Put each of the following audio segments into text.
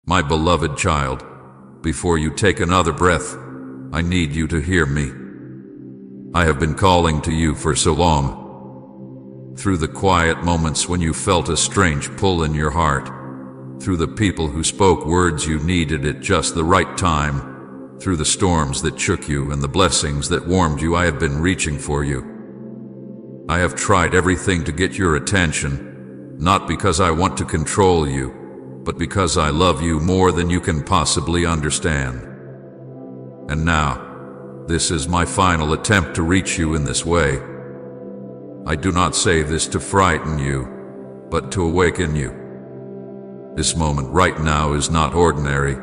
My beloved child, before you take another breath, I need you to hear me. I have been calling to you for so long. Through the quiet moments when you felt a strange pull in your heart, through the people who spoke words you needed at just the right time, through the storms that shook you and the blessings that warmed you, I have been reaching for you. I have tried everything to get your attention, not because I want to control you, but because I love you more than you can possibly understand. And now, this is my final attempt to reach you in this way. I do not say this to frighten you, but to awaken you. This moment right now is not ordinary.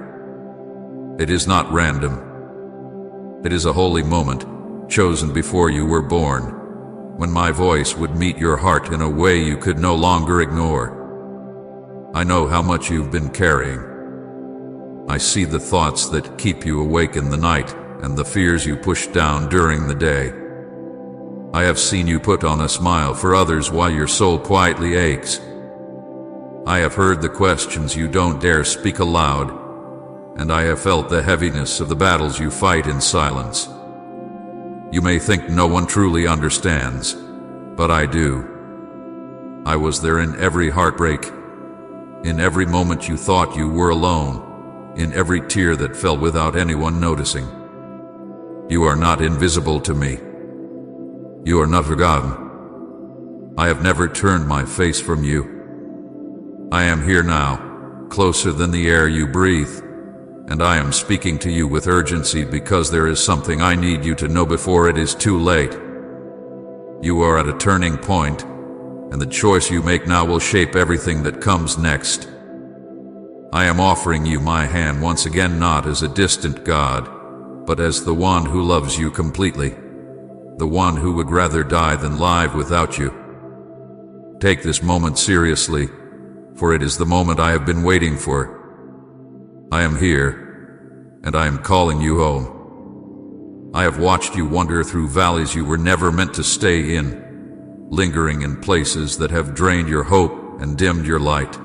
It is not random. It is a holy moment, chosen before you were born, when my voice would meet your heart in a way you could no longer ignore. I know how much you've been carrying. I see the thoughts that keep you awake in the night and the fears you push down during the day. I have seen you put on a smile for others while your soul quietly aches. I have heard the questions you don't dare speak aloud, and I have felt the heaviness of the battles you fight in silence. You may think no one truly understands, but I do. I was there in every heartbreak, in every moment you thought you were alone, in every tear that fell without anyone noticing. You are not invisible to me. You are not forgotten. I have never turned my face from you. I am here now, closer than the air you breathe, and I am speaking to you with urgency because there is something I need you to know before it is too late. You are at a turning point, and the choice you make now will shape everything that comes next. I am offering you my hand once again, not as a distant God, but as the one who loves you completely, the one who would rather die than live without you. Take this moment seriously, for it is the moment I have been waiting for. I am here, and I am calling you home. I have watched you wander through valleys you were never meant to stay in, lingering in places that have drained your hope and dimmed your light.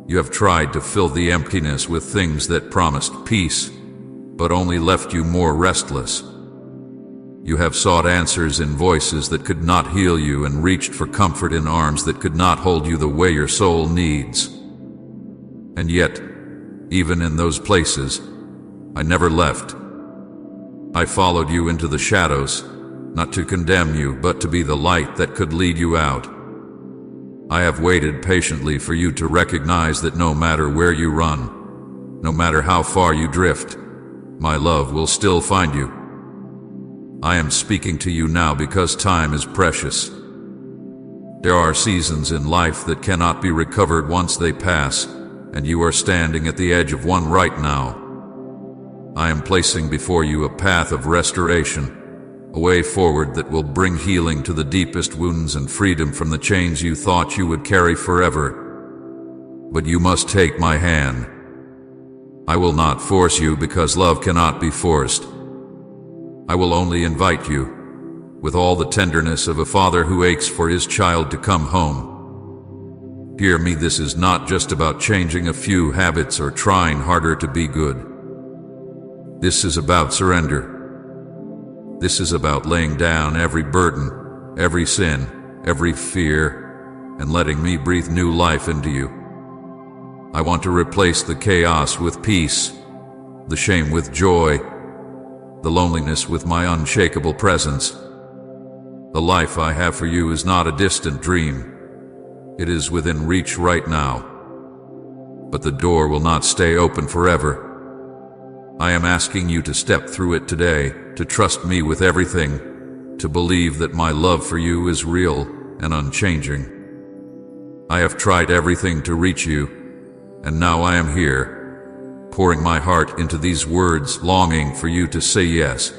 You have tried to fill the emptiness with things that promised peace, but only left you more restless. You have sought answers in voices that could not heal you and reached for comfort in arms that could not hold you the way your soul needs. And yet, even in those places, I never left. I followed you into the shadows, not to condemn you, but to be the light that could lead you out. I have waited patiently for you to recognize that no matter where you run, no matter how far you drift, my love will still find you. I am speaking to you now because time is precious. There are seasons in life that cannot be recovered once they pass, and you are standing at the edge of one right now. I am placing before you a path of restoration, a way forward that will bring healing to the deepest wounds and freedom from the chains you thought you would carry forever. But you must take my hand. I will not force you because love cannot be forced. I will only invite you, with all the tenderness of a father who aches for his child to come home. Hear me, this is not just about changing a few habits or trying harder to be good. This is about surrender. This is about laying down every burden, every sin, every fear, and letting me breathe new life into you. I want to replace the chaos with peace, the shame with joy, the loneliness with my unshakable presence. The life I have for you is not a distant dream. It is within reach right now. But the door will not stay open forever. I am asking you to step through it today, to trust me with everything, to believe that my love for you is real and unchanging. I have tried everything to reach you, and now I am here, pouring my heart into these words, longing for you to say yes.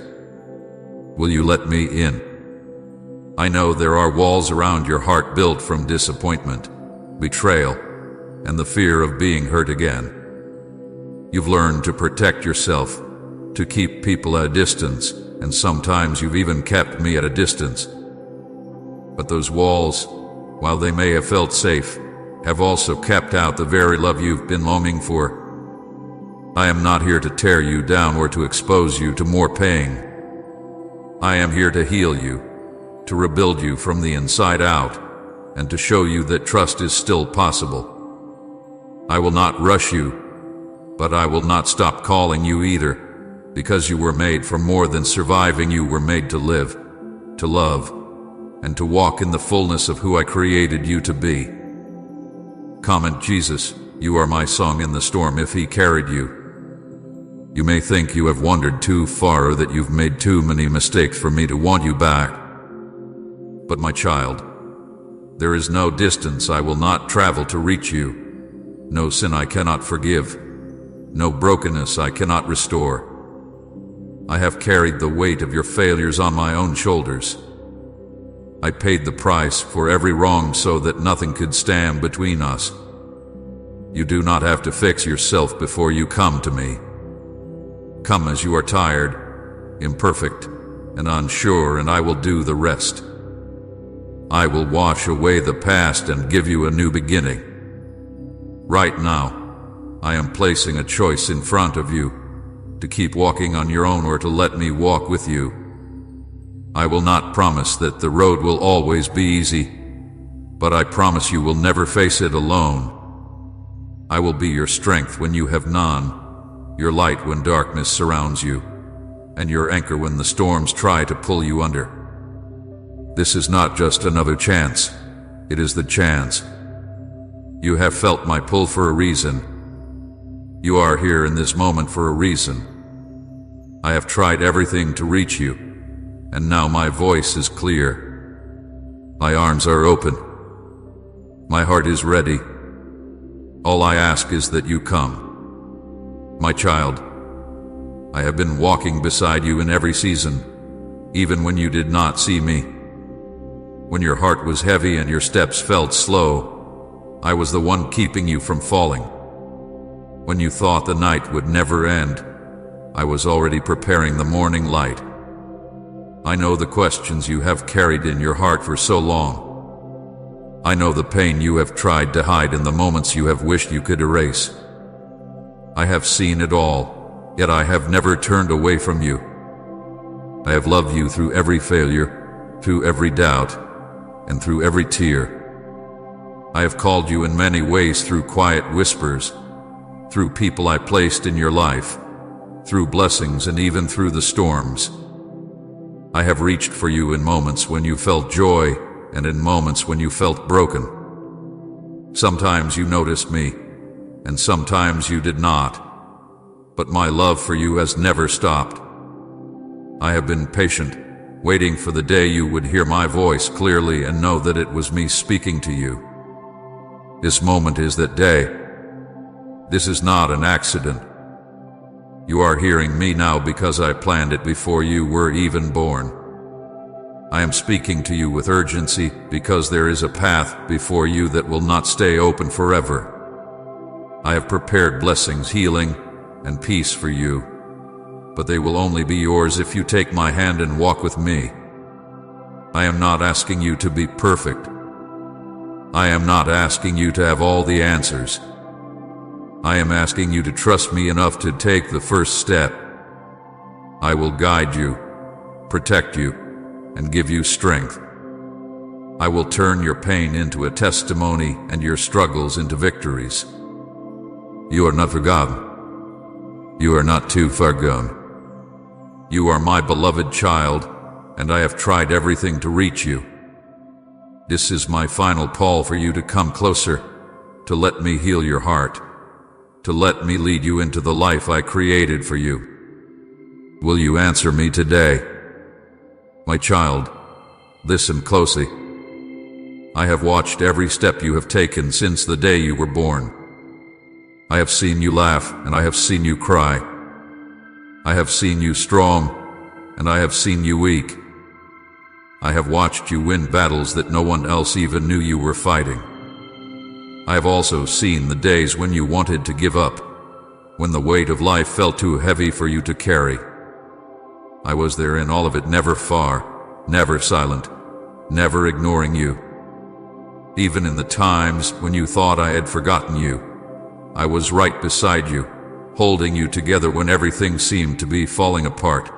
Will you let me in? I know there are walls around your heart built from disappointment, betrayal, and the fear of being hurt again. You've learned to protect yourself, to keep people at a distance, and sometimes you've even kept me at a distance. But those walls, while they may have felt safe, have also kept out the very love you've been longing for. I am not here to tear you down or to expose you to more pain. I am here to heal you, to rebuild you from the inside out, and to show you that trust is still possible. I will not rush you, but I will not stop calling you either, because you were made for more than surviving. You were made to live, to love, and to walk in the fullness of who I created you to be. Comment Jesus, you are my song in the storm if he carried you. You may think you have wandered too far or that you've made too many mistakes for me to want you back. But my child, there is no distance I will not travel to reach you, no sin I cannot forgive, no brokenness I cannot restore. I have carried the weight of your failures on my own shoulders. I paid the price for every wrong so that nothing could stand between us. You do not have to fix yourself before you come to me. Come as you are tired, imperfect, and unsure, and I will do the rest. I will wash away the past and give you a new beginning. Right now, I am placing a choice in front of you, to keep walking on your own or to let me walk with you. I will not promise that the road will always be easy, but I promise you will never face it alone. I will be your strength when you have none, your light when darkness surrounds you, and your anchor when the storms try to pull you under. This is not just another chance, it is the chance. You have felt my pull for a reason. You are here in this moment for a reason. I have tried everything to reach you, and now my voice is clear. My arms are open. My heart is ready. All I ask is that you come. My child, I have been walking beside you in every season, even when you did not see me. When your heart was heavy and your steps felt slow, I was the one keeping you from falling. When you thought the night would never end, I was already preparing the morning light. I know the questions you have carried in your heart for so long. I know the pain you have tried to hide in the moments you have wished you could erase. I have seen it all, yet I have never turned away from you. I have loved you through every failure, through every doubt, and through every tear. I have called you in many ways through quiet whispers, through people I placed in your life, through blessings and even through the storms. I have reached for you in moments when you felt joy and in moments when you felt broken. Sometimes you noticed me, and sometimes you did not, but my love for you has never stopped. I have been patient, waiting for the day you would hear my voice clearly and know that it was me speaking to you. This moment is that day. This is not an accident. You are hearing me now because I planned it before you were even born. I am speaking to you with urgency because there is a path before you that will not stay open forever. I have prepared blessings, healing, and peace for you, but they will only be yours if you take my hand and walk with me. I am not asking you to be perfect. I am not asking you to have all the answers. I am asking you to trust me enough to take the first step. I will guide you, protect you, and give you strength. I will turn your pain into a testimony and your struggles into victories. You are not forgotten. You are not too far gone. You are my beloved child, and I have tried everything to reach you. This is my final call for you to come closer, to let me heal your heart, to let me lead you into the life I created for you. Will you answer me today? My child, listen closely. I have watched every step you have taken since the day you were born. I have seen you laugh, and I have seen you cry. I have seen you strong, and I have seen you weak. I have watched you win battles that no one else even knew you were fighting. I have also seen the days when you wanted to give up, when the weight of life felt too heavy for you to carry. I was there in all of it, never far, never silent, never ignoring you. Even in the times when you thought I had forgotten you, I was right beside you, holding you together when everything seemed to be falling apart.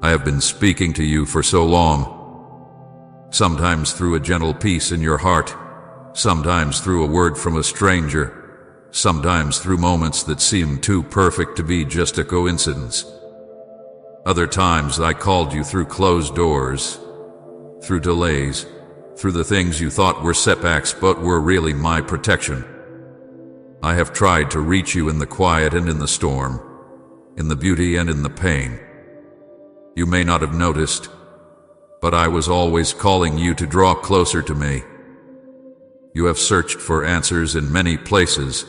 I have been speaking to you for so long, sometimes through a gentle peace in your heart, sometimes through a word from a stranger, sometimes through moments that seemed too perfect to be just a coincidence. Other times I called you through closed doors, through delays, through the things you thought were setbacks but were really my protection. I have tried to reach you in the quiet and in the storm, in the beauty and in the pain. You may not have noticed, but I was always calling you to draw closer to me. You have searched for answers in many places,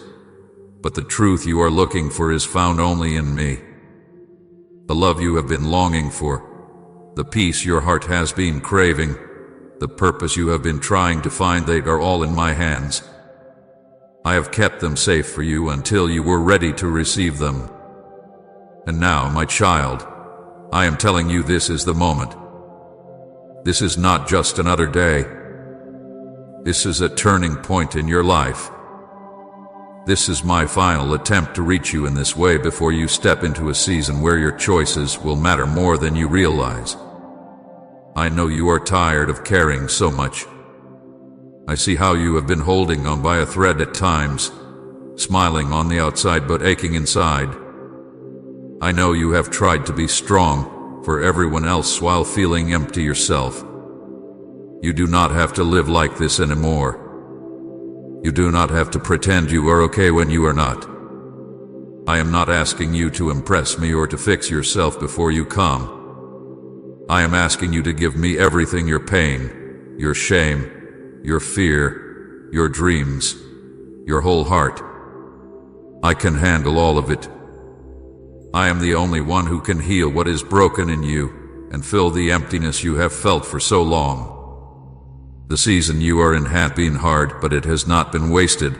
but the truth you are looking for is found only in me. The love you have been longing for, the peace your heart has been craving, the purpose you have been trying to find, they are all in my hands. I have kept them safe for you until you were ready to receive them. And now, my child, I am telling you this is the moment. This is not just another day. This is a turning point in your life. This is my final attempt to reach you in this way before you step into a season where your choices will matter more than you realize. I know you are tired of caring so much. I see how you have been holding on by a thread at times, smiling on the outside but aching inside. I know you have tried to be strong for everyone else while feeling empty yourself. You do not have to live like this anymore. You do not have to pretend you are okay when you are not. I am not asking you to impress me or to fix yourself before you come. I am asking you to give me everything: your pain, your shame, your fear, your dreams, your whole heart. I can handle all of it. I am the only one who can heal what is broken in you and fill the emptiness you have felt for so long. The season you are in has been hard, but it has not been wasted.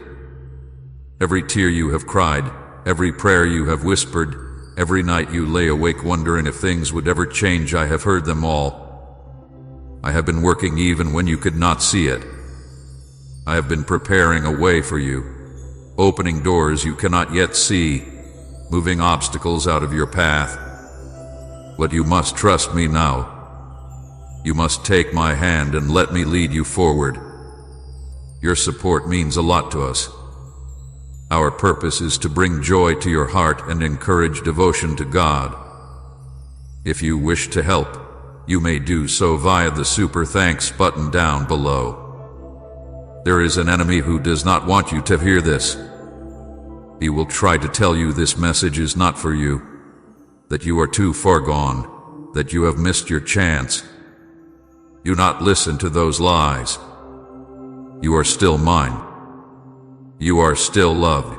Every tear you have cried, every prayer you have whispered, every night you lay awake wondering if things would ever change, I have heard them all. I have been working even when you could not see it. I have been preparing a way for you, opening doors you cannot yet see, moving obstacles out of your path. But you must trust me now. You must take my hand and let me lead you forward. Your support means a lot to us. Our purpose is to bring joy to your heart and encourage devotion to God. If you wish to help, you may do so via the Super Thanks button down below. There is an enemy who does not want you to hear this. He will try to tell you this message is not for you, that you are too far gone, that you have missed your chance. Do not listen to those lies. You are still mine. You are still loved.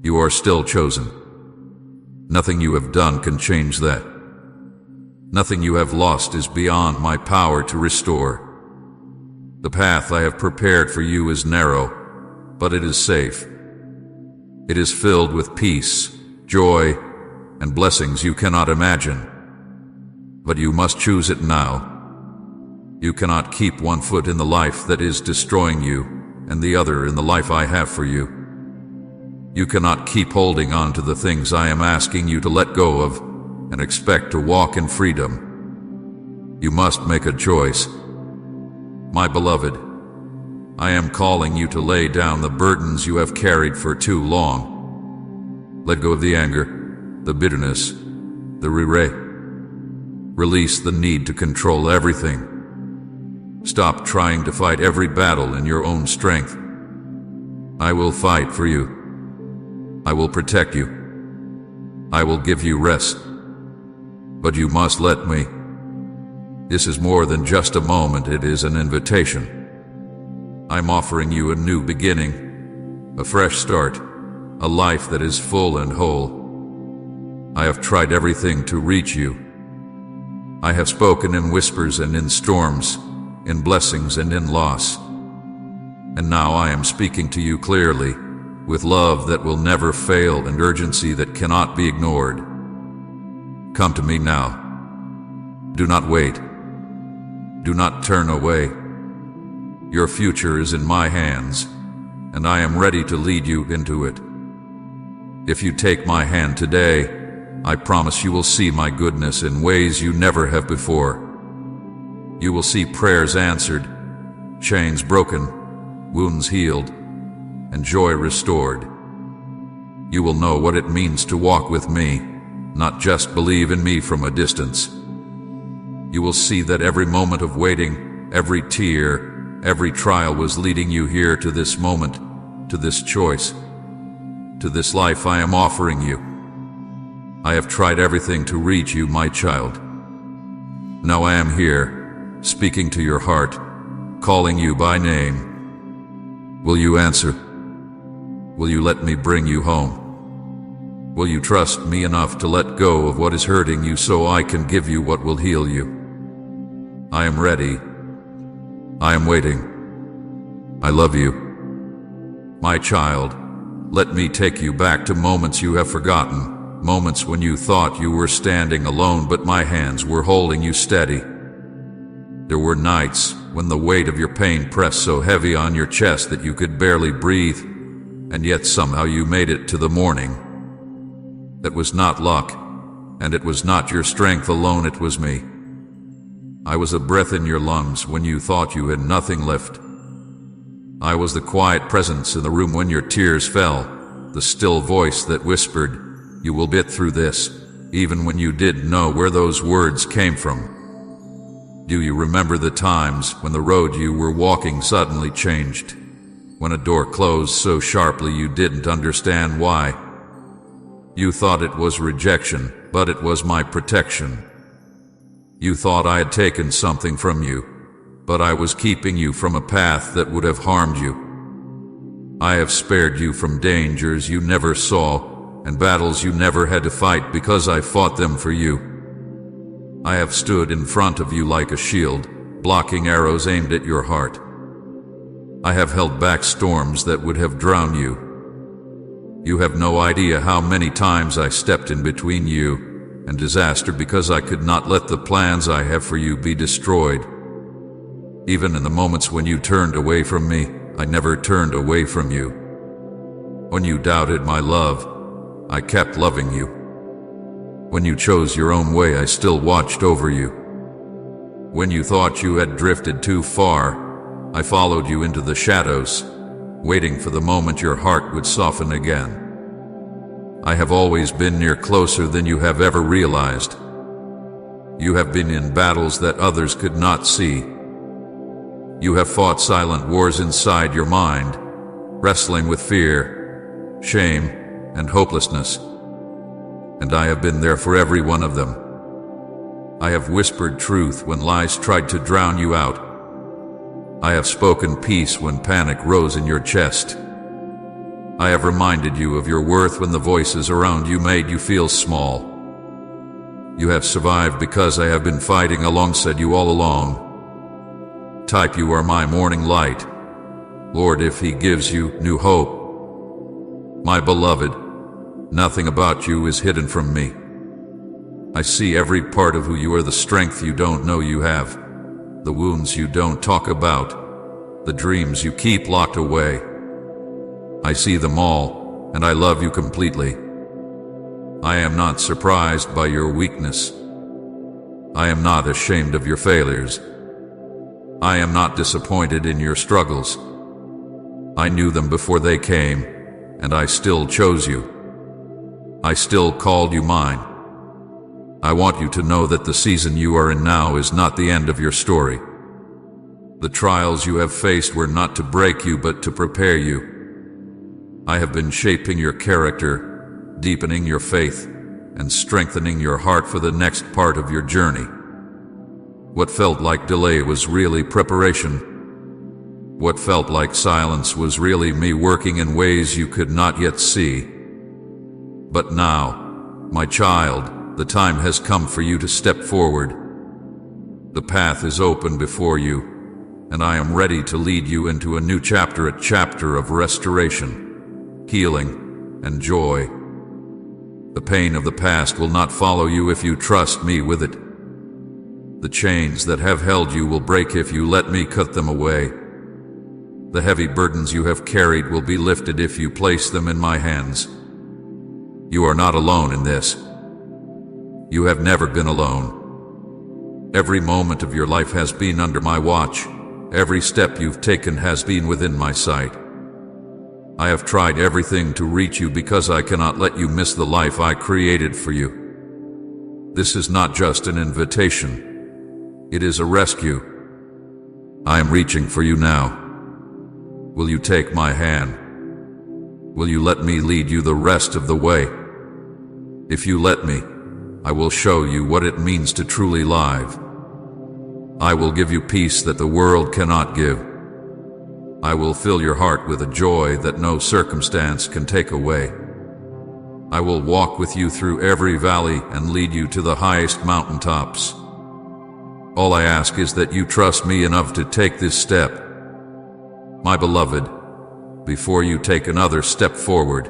You are still chosen. Nothing you have done can change that. Nothing you have lost is beyond my power to restore. The path I have prepared for you is narrow, but it is safe. It is filled with peace, joy, and blessings you cannot imagine. But you must choose it now. You cannot keep one foot in the life that is destroying you and the other in the life I have for you. You cannot keep holding on to the things I am asking you to let go of and expect to walk in freedom. You must make a choice. My beloved, I am calling you to lay down the burdens you have carried for too long. Let go of the anger, the bitterness, the regret. Release the need to control everything. Stop trying to fight every battle in your own strength. I will fight for you. I will protect you. I will give you rest. But you must let me. This is more than just a moment, it is an invitation. I'm offering you a new beginning, a fresh start, a life that is full and whole. I have tried everything to reach you. I have spoken in whispers and in storms, in blessings and in loss. And now I am speaking to you clearly, with love that will never fail and urgency that cannot be ignored. Come to me now. Do not wait. Do not turn away. Your future is in my hands, and I am ready to lead you into it. If you take my hand today, I promise you will see my goodness in ways you never have before. You will see prayers answered, chains broken, wounds healed, and joy restored. You will know what it means to walk with me, not just believe in me from a distance. You will see that every moment of waiting, every tear, every trial was leading you here to this moment, to this choice, to this life I am offering you. I have tried everything to reach you, my child. Now I am here, speaking to your heart, calling you by name. Will you answer? Will you let me bring you home? Will you trust me enough to let go of what is hurting you so I can give you what will heal you? I am ready. I am waiting. I love you. My child, let me take you back to moments you have forgotten, moments when you thought you were standing alone but my hands were holding you steady. There were nights when the weight of your pain pressed so heavy on your chest that you could barely breathe, and yet somehow you made it to the morning. That was not luck, and it was not your strength alone, it was me. I was a breath in your lungs when you thought you had nothing left. I was the quiet presence in the room when your tears fell, the still voice that whispered, "You will get through this," even when you didn't know where those words came from. Do you remember the times when the road you were walking suddenly changed? When a door closed so sharply you didn't understand why? You thought it was rejection, but it was my protection. You thought I had taken something from you, but I was keeping you from a path that would have harmed you. I have spared you from dangers you never saw and battles you never had to fight because I fought them for you. I have stood in front of you like a shield, blocking arrows aimed at your heart. I have held back storms that would have drowned you. You have no idea how many times I stepped in between you and disaster because I could not let the plans I have for you be destroyed. Even in the moments when you turned away from me, I never turned away from you. When you doubted my love, I kept loving you. When you chose your own way, I still watched over you. When you thought you had drifted too far, I followed you into the shadows, waiting for the moment your heart would soften again. I have always been near, closer than you have ever realized. You have been in battles that others could not see. You have fought silent wars inside your mind, wrestling with fear, shame, and hopelessness. And I have been there for every one of them. I have whispered truth when lies tried to drown you out. I have spoken peace when panic rose in your chest. I have reminded you of your worth when the voices around you made you feel small. You have survived because I have been fighting alongside you all along. Type, you are my morning light. Lord, if He gives you new hope. My beloved, nothing about you is hidden from me. I see every part of who you are, the strength you don't know you have, the wounds you don't talk about, the dreams you keep locked away. I see them all, and I love you completely. I am not surprised by your weakness. I am not ashamed of your failures. I am not disappointed in your struggles. I knew them before they came, and I still chose you. I still called you mine. I want you to know that the season you are in now is not the end of your story. The trials you have faced were not to break you, but to prepare you. I have been shaping your character, deepening your faith, and strengthening your heart for the next part of your journey. What felt like delay was really preparation. What felt like silence was really me working in ways you could not yet see. But now, my child, the time has come for you to step forward. The path is open before you, and I am ready to lead you into a new chapter, a chapter of restoration, healing, and joy. The pain of the past will not follow you if you trust me with it. The chains that have held you will break if you let me cut them away. The heavy burdens you have carried will be lifted if you place them in my hands. You are not alone in this. You have never been alone. Every moment of your life has been under my watch. Every step you've taken has been within my sight. I have tried everything to reach you because I cannot let you miss the life I created for you. This is not just an invitation. It is a rescue. I am reaching for you now. Will you take my hand? Will you let me lead you the rest of the way? If you let me, I will show you what it means to truly live. I will give you peace that the world cannot give. I will fill your heart with a joy that no circumstance can take away. I will walk with you through every valley and lead you to the highest mountaintops. All I ask is that you trust me enough to take this step. My beloved, before you take another step forward,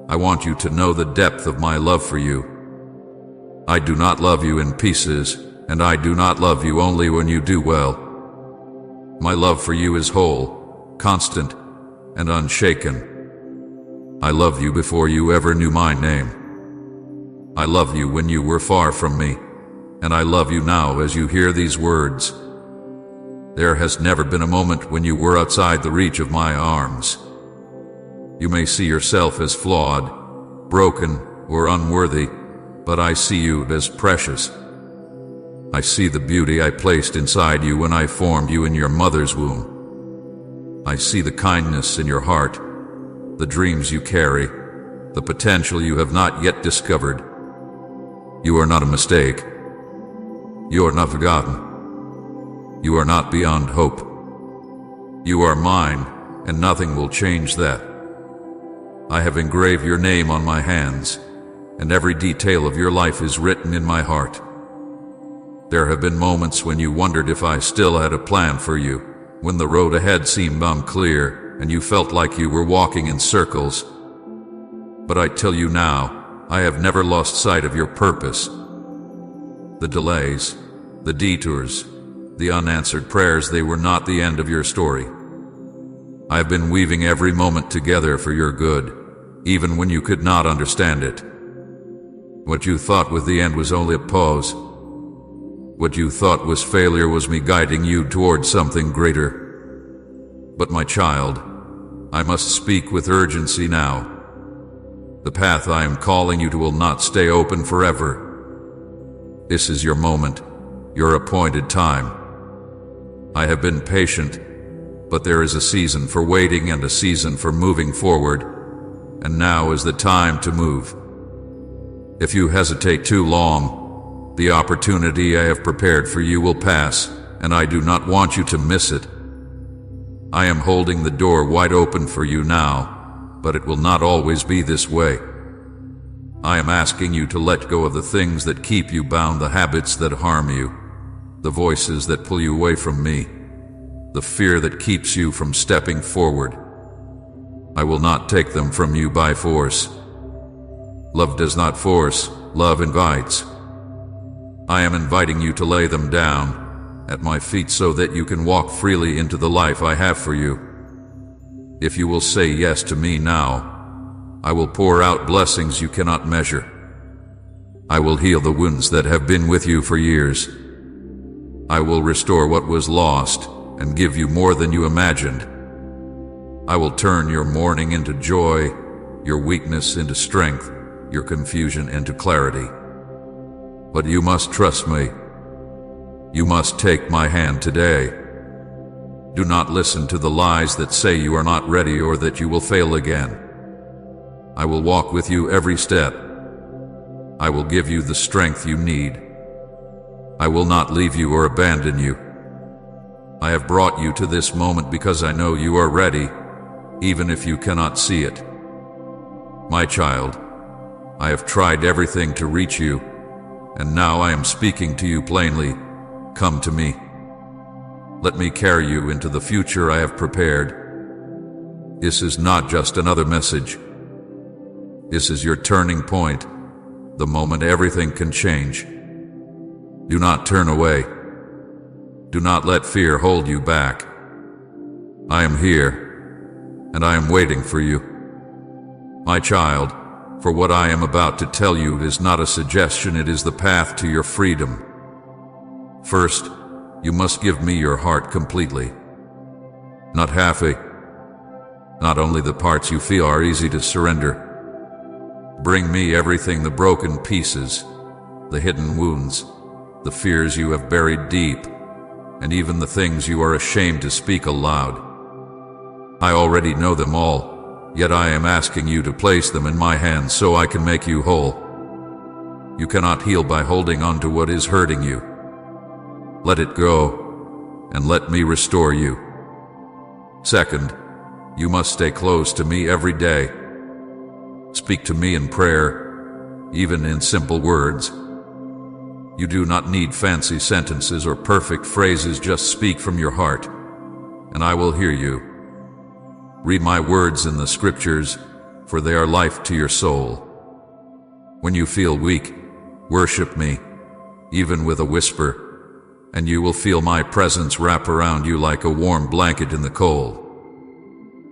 I want you to know the depth of my love for you. I do not love you in pieces, and I do not love you only when you do well. My love for you is whole, constant, and unshaken. I love you before you ever knew my name. I love you when you were far from me, and I love you now as you hear these words. There has never been a moment when you were outside the reach of my arms. You may see yourself as flawed, broken, or unworthy, but I see you as precious. I see the beauty I placed inside you when I formed you in your mother's womb. I see the kindness in your heart, the dreams you carry, the potential you have not yet discovered. You are not a mistake. You are not forgotten. You are not beyond hope. You are mine, and nothing will change that. I have engraved your name on my hands, and every detail of your life is written in my heart. There have been moments when you wondered if I still had a plan for you, when the road ahead seemed unclear, and you felt like you were walking in circles. But I tell you now, I have never lost sight of your purpose. The delays, the detours, the unanswered prayers, they were not the end of your story. I have been weaving every moment together for your good, even when you could not understand it. What you thought was the end was only a pause. What you thought was failure was me guiding you towards something greater. But my child, I must speak with urgency now. The path I am calling you to will not stay open forever. This is your moment, your appointed time. I have been patient, but there is a season for waiting and a season for moving forward, and now is the time to move. If you hesitate too long, the opportunity I have prepared for you will pass, and I do not want you to miss it. I am holding the door wide open for you now, but it will not always be this way. I am asking you to let go of the things that keep you bound, the habits that harm you, the voices that pull you away from me, the fear that keeps you from stepping forward. I will not take them from you by force. Love does not force, love invites. I am inviting you to lay them down at my feet so that you can walk freely into the life I have for you. If you will say yes to me now, I will pour out blessings you cannot measure. I will heal the wounds that have been with you for years. I will restore what was lost and give you more than you imagined. I will turn your mourning into joy, your weakness into strength, your confusion into clarity. But you must trust me. You must take my hand today. Do not listen to the lies that say you are not ready or that you will fail again. I will walk with you every step. I will give you the strength you need. I will not leave you or abandon you. I have brought you to this moment because I know you are ready, even if you cannot see it. My child, I have tried everything to reach you, and now I am speaking to you plainly. Come to me. Let me carry you into the future I have prepared. This is not just another message. This is your turning point, the moment everything can change. Do not turn away. Do not let fear hold you back. I am here, and I am waiting for you. My child, for what I am about to tell you is not a suggestion, it is the path to your freedom. First, you must give me your heart completely. Not halfway. Not only the parts you feel are easy to surrender. Bring me everything, the broken pieces, the hidden wounds, the fears you have buried deep, and even the things you are ashamed to speak aloud. I already know them all, yet I am asking you to place them in my hands so I can make you whole. You cannot heal by holding on to what is hurting you. Let it go, and let me restore you. Second, you must stay close to me every day. Speak to me in prayer, even in simple words. You do not need fancy sentences or perfect phrases, just speak from your heart, and I will hear you. Read my words in the scriptures, for they are life to your soul. When you feel weak, worship me, even with a whisper, and you will feel my presence wrap around you like a warm blanket in the cold.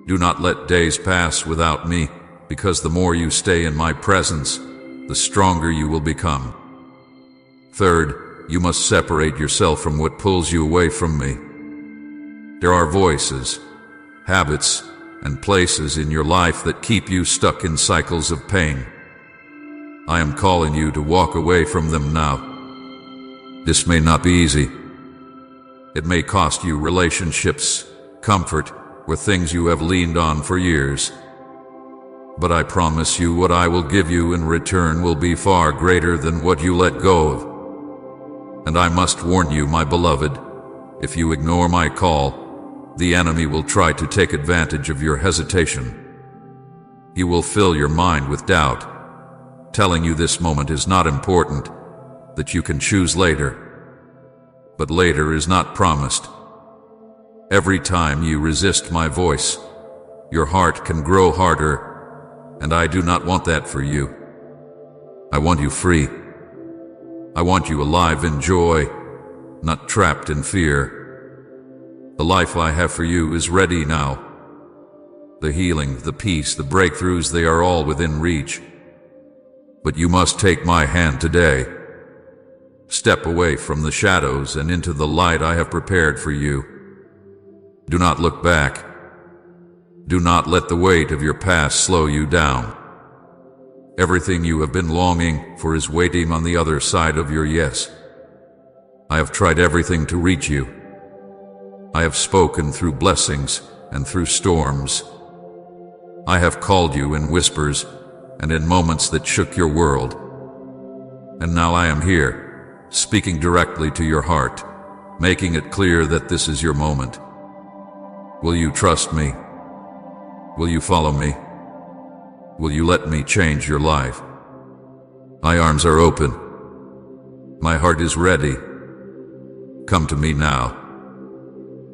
Do not let days pass without me, because the more you stay in my presence, the stronger you will become. Third, you must separate yourself from what pulls you away from me. There are voices, habits, and places in your life that keep you stuck in cycles of pain. I am calling you to walk away from them now. This may not be easy. It may cost you relationships, comfort, or things you have leaned on for years. But I promise you what I will give you in return will be far greater than what you let go of. And I must warn you, my beloved, if you ignore my call, the enemy will try to take advantage of your hesitation. He will fill your mind with doubt, telling you this moment is not important, that you can choose later. But later is not promised. Every time you resist my voice, your heart can grow harder, and I do not want that for you. I want you free. I want you alive in joy, not trapped in fear. The life I have for you is ready now. The healing, the peace, the breakthroughs, they are all within reach. But you must take my hand today. Step away from the shadows and into the light I have prepared for you. Do not look back. Do not let the weight of your past slow you down. Everything you have been longing for is waiting on the other side of your yes. I have tried everything to reach you. I have spoken through blessings and through storms. I have called you in whispers and in moments that shook your world. And now I am here, speaking directly to your heart, making it clear that this is your moment. Will you trust me? Will you follow me? Will you let me change your life? My arms are open. My heart is ready. Come to me now.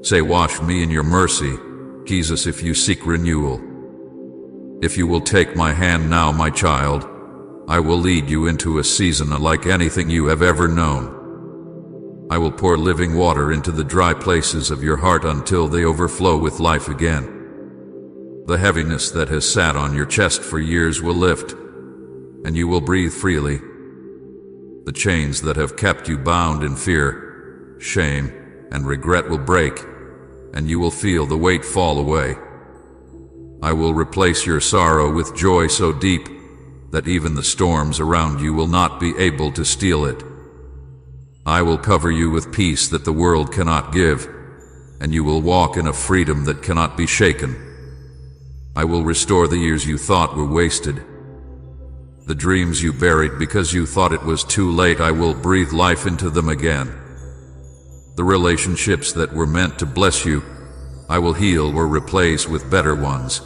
Say, wash me in your mercy, Jesus, if you seek renewal. If you will take my hand now, my child, I will lead you into a season unlike anything you have ever known. I will pour living water into the dry places of your heart until they overflow with life again. The heaviness that has sat on your chest for years will lift, and you will breathe freely. The chains that have kept you bound in fear, shame, and regret will break, and you will feel the weight fall away. I will replace your sorrow with joy so deep that even the storms around you will not be able to steal it. I will cover you with peace that the world cannot give, and you will walk in a freedom that cannot be shaken. I will restore the years you thought were wasted. The dreams you buried because you thought it was too late, I will breathe life into them again. The relationships that were meant to bless you, I will heal or replace with better ones.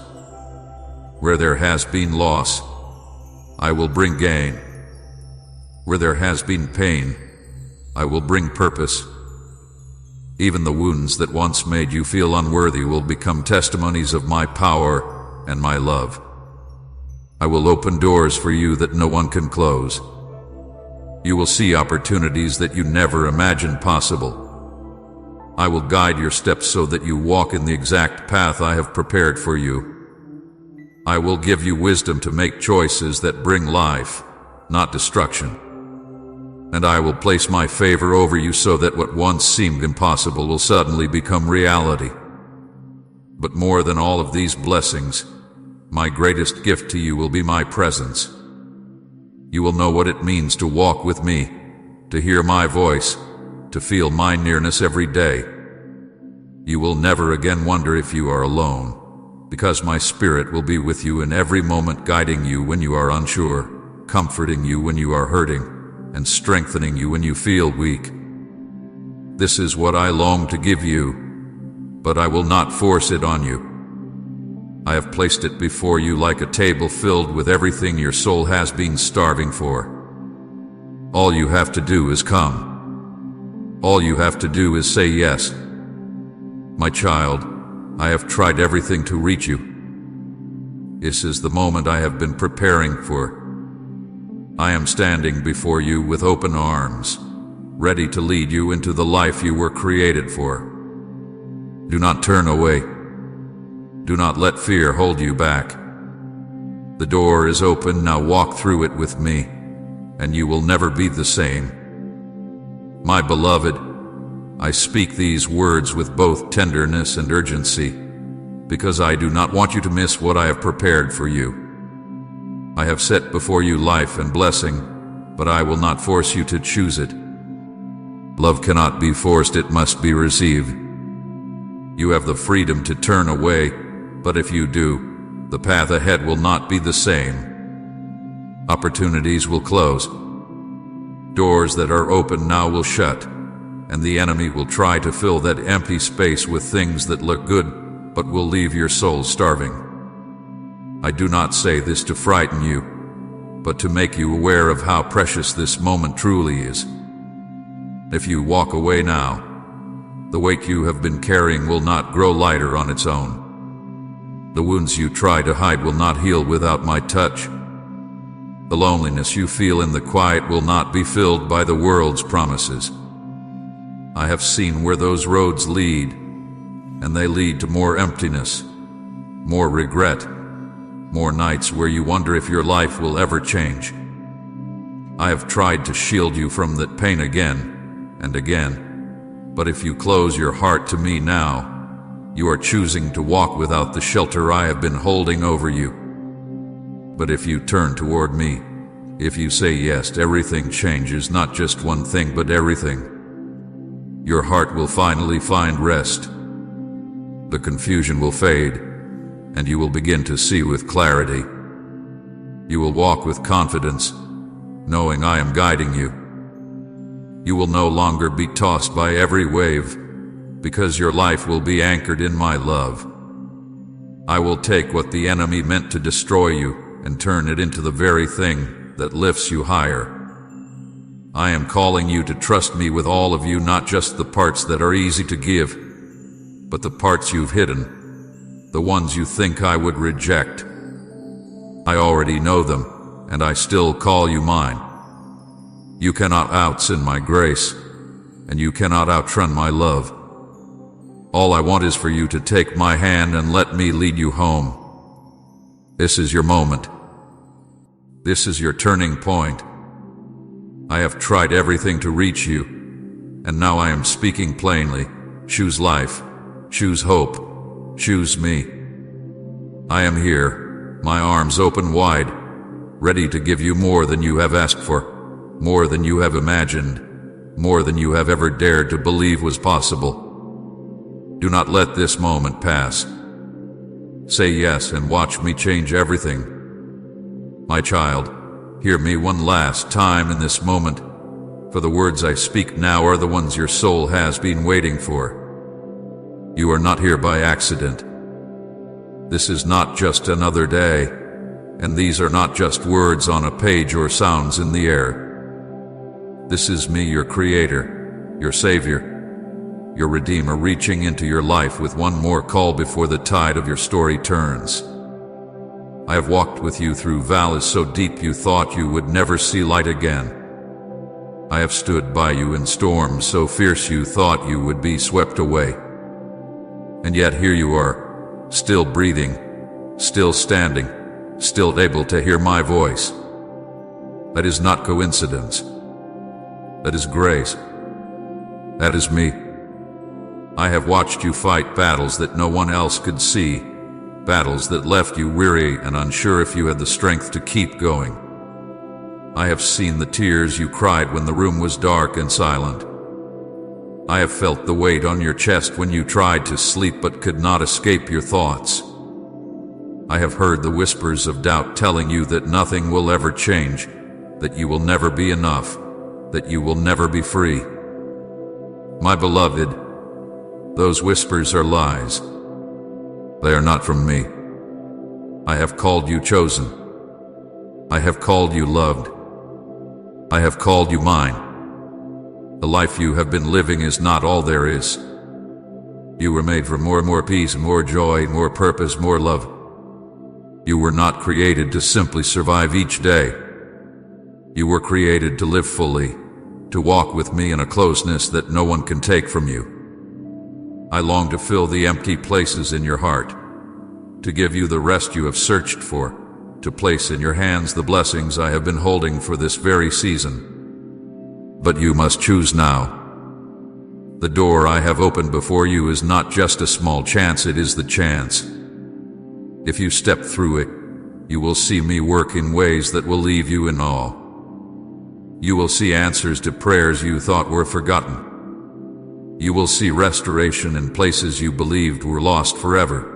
Where there has been loss, I will bring gain. Where there has been pain, I will bring purpose. Even the wounds that once made you feel unworthy will become testimonies of my power and my love. I will open doors for you that no one can close. You will see opportunities that you never imagined possible. I will guide your steps so that you walk in the exact path I have prepared for you. I will give you wisdom to make choices that bring life, not destruction. And I will place my favor over you so that what once seemed impossible will suddenly become reality. But more than all of these blessings, my greatest gift to you will be my presence. You will know what it means to walk with me, to hear my voice, to feel my nearness every day. You will never again wonder if you are alone, because my spirit will be with you in every moment, guiding you when you are unsure, comforting you when you are hurting, and strengthening you when you feel weak. This is what I long to give you, but I will not force it on you. I have placed it before you like a table filled with everything your soul has been starving for. All you have to do is come. All you have to do is say yes. My child, I have tried everything to reach you. This is the moment I have been preparing for. I am standing before you with open arms, ready to lead you into the life you were created for. Do not turn away. Do not let fear hold you back. The door is open, now walk through it with me, and you will never be the same. My beloved, I speak these words with both tenderness and urgency, because I do not want you to miss what I have prepared for you. I have set before you life and blessing, but I will not force you to choose it. Love cannot be forced, it must be received. You have the freedom to turn away, but if you do, the path ahead will not be the same. Opportunities will close. Doors that are open now will shut, and the enemy will try to fill that empty space with things that look good, but will leave your soul starving. I do not say this to frighten you, but to make you aware of how precious this moment truly is. If you walk away now, the weight you have been carrying will not grow lighter on its own. The wounds you try to hide will not heal without my touch. The loneliness you feel in the quiet will not be filled by the world's promises. I have seen where those roads lead, and they lead to more emptiness, more regret, more nights where you wonder if your life will ever change. I have tried to shield you from that pain again and again, but if you close your heart to me now, you are choosing to walk without the shelter I have been holding over you. But if you turn toward me, if you say yes, everything changes, not just one thing, but everything. Your heart will finally find rest. The confusion will fade, and you will begin to see with clarity. You will walk with confidence, knowing I am guiding you. You will no longer be tossed by every wave, because your life will be anchored in my love. I will take what the enemy meant to destroy you and turn it into the very thing that lifts you higher. I am calling you to trust me with all of you, not just the parts that are easy to give, but the parts you've hidden, the ones you think I would reject. I already know them, and I still call you mine. You cannot outsin my grace, and you cannot outrun my love. All I want is for you to take my hand and let me lead you home. This is your moment. This is your turning point. I have tried everything to reach you, and now I am speaking plainly. Choose life. Choose hope. Choose me. I am here, my arms open wide, ready to give you more than you have asked for, more than you have imagined, more than you have ever dared to believe was possible. Do not let this moment pass. Say yes and watch me change everything. My child, hear me one last time in this moment, for the words I speak now are the ones your soul has been waiting for. You are not here by accident. This is not just another day, and these are not just words on a page or sounds in the air. This is me, your Creator, your Savior, your Redeemer, reaching into your life with one more call before the tide of your story turns. I have walked with you through valleys so deep you thought you would never see light again. I have stood by you in storms so fierce you thought you would be swept away. And yet here you are, still breathing, still standing, still able to hear my voice. That is not coincidence. That is grace. That is me. I have watched you fight battles that no one else could see, battles that left you weary and unsure if you had the strength to keep going. I have seen the tears you cried when the room was dark and silent. I have felt the weight on your chest when you tried to sleep but could not escape your thoughts. I have heard the whispers of doubt telling you that nothing will ever change, that you will never be enough, that you will never be free. My beloved, those whispers are lies. They are not from me. I have called you chosen. I have called you loved. I have called you mine. The life you have been living is not all there is. You were made for more peace, more joy, more purpose, more love. You were not created to simply survive each day. You were created to live fully, to walk with me in a closeness that no one can take from you. I long to fill the empty places in your heart, to give you the rest you have searched for, to place in your hands the blessings I have been holding for this very season. But you must choose now. The door I have opened before you is not just a small chance, it is the chance. If you step through it, you will see me work in ways that will leave you in awe. You will see answers to prayers you thought were forgotten. You will see restoration in places you believed were lost forever.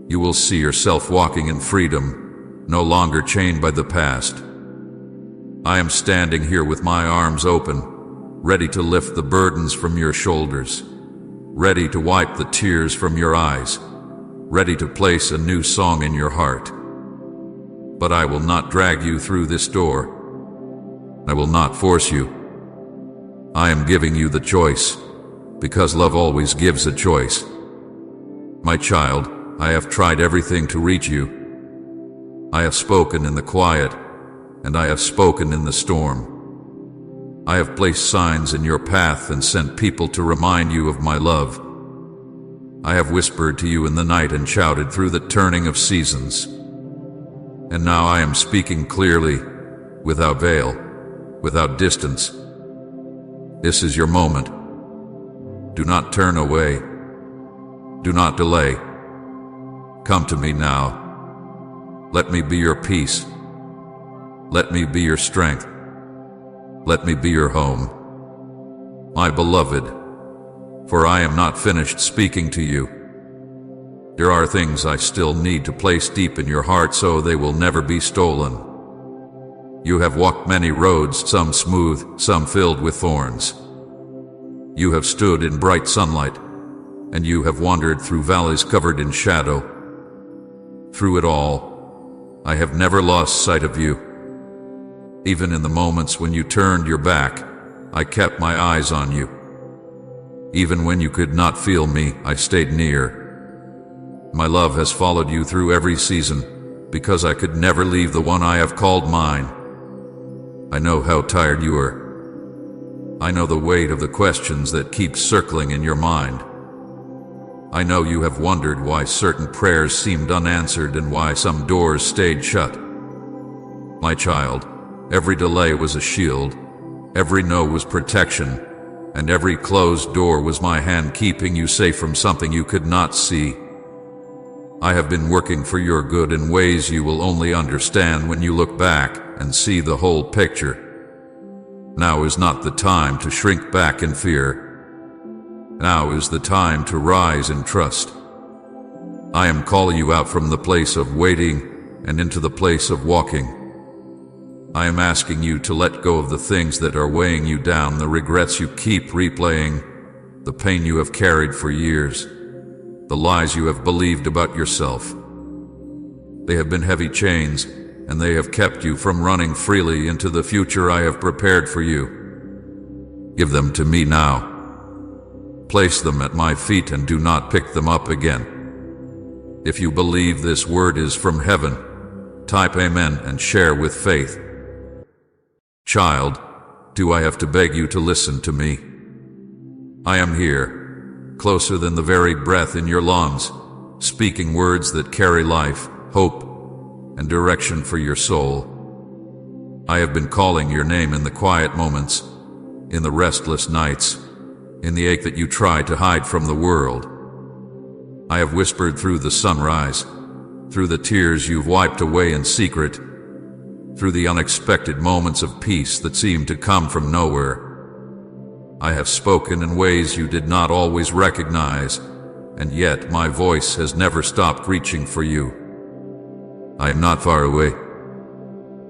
You will see yourself walking in freedom, no longer chained by the past. I am standing here with my arms open, ready to lift the burdens from your shoulders, ready to wipe the tears from your eyes, ready to place a new song in your heart. But I will not drag you through this door. I will not force you. I am giving you the choice, because love always gives a choice. My child, I have tried everything to reach you. I have spoken in the quiet, and I have spoken in the storm. I have placed signs in your path and sent people to remind you of my love. I have whispered to you in the night and shouted through the turning of seasons. And now I am speaking clearly, without veil, without distance. This is your moment. Do not turn away. Do not delay. Come to me now. Let me be your peace. Let me be your strength. Let me be your home. My beloved, for I am not finished speaking to you. There are things I still need to place deep in your heart so they will never be stolen. You have walked many roads, some smooth, some filled with thorns. You have stood in bright sunlight, and you have wandered through valleys covered in shadow. Through it all, I have never lost sight of you. Even in the moments when you turned your back, I kept my eyes on you. Even when you could not feel me, I stayed near. My love has followed you through every season, because I could never leave the one I have called mine. I know how tired you are. I know the weight of the questions that keep circling in your mind. I know you have wondered why certain prayers seemed unanswered and why some doors stayed shut. My child, every delay was a shield, every no was protection, and every closed door was my hand keeping you safe from something you could not see. I have been working for your good in ways you will only understand when you look back and see the whole picture. Now is not the time to shrink back in fear. Now is the time to rise in trust. I am calling you out from the place of waiting and into the place of walking. I am asking you to let go of the things that are weighing you down, the regrets you keep replaying, the pain you have carried for years, the lies you have believed about yourself. They have been heavy chains, and they have kept you from running freely into the future I have prepared for you. Give them to me now. Place them at my feet and do not pick them up again. If you believe this word is from heaven, type Amen and share with faith. Child, do I have to beg you to listen to me? I am here, closer than the very breath in your lungs, speaking words that carry life, hope, and direction for your soul. I have been calling your name in the quiet moments, in the restless nights, in the ache that you try to hide from the world. I have whispered through the sunrise, through the tears you've wiped away in secret, through the unexpected moments of peace that seem to come from nowhere. I have spoken in ways you did not always recognize, and yet my voice has never stopped reaching for you. I am not far away.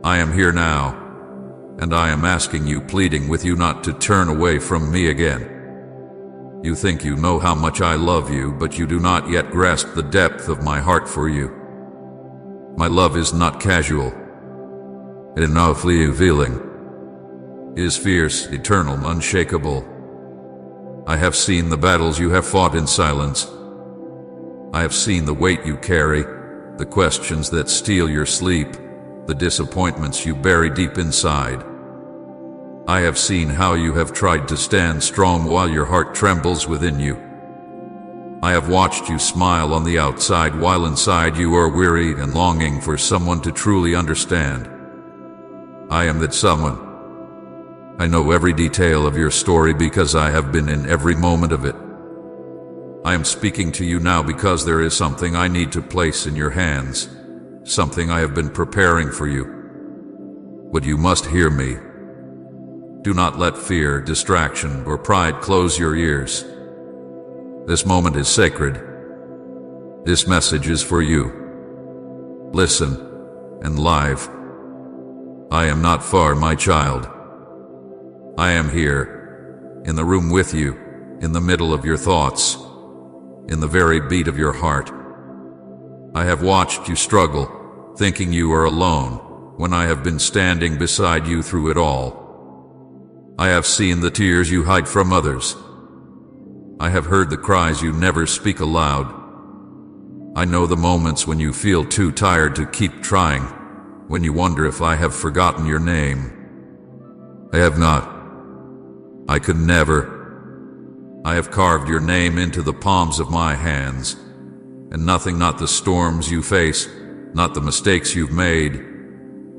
I am here now, and I am asking you, pleading with you not to turn away from me again. You think you know how much I love you, but you do not yet grasp the depth of my heart for you. My love is not casual. It is not fleeting. It is fierce, eternal, unshakable. I have seen the battles you have fought in silence. I have seen the weight you carry, the questions that steal your sleep, the disappointments you bury deep inside. I have seen how you have tried to stand strong while your heart trembles within you. I have watched you smile on the outside while inside you are weary and longing for someone to truly understand. I am that someone. I know every detail of your story because I have been in every moment of it. I am speaking to you now because there is something I need to place in your hands, something I have been preparing for you. But you must hear me. Do not let fear, distraction, or pride close your ears. This moment is sacred. This message is for you. Listen, and live. I am not far, my child. I am here, in the room with you, in the middle of your thoughts, in the very beat of your heart. I have watched you struggle, thinking you are alone, when I have been standing beside you through it all. I have seen the tears you hide from others. I have heard the cries you never speak aloud. I know the moments when you feel too tired to keep trying, when you wonder if I have forgotten your name. I have not. I could never. I have carved your name into the palms of my hands, and nothing, not the storms you face, not the mistakes you've made,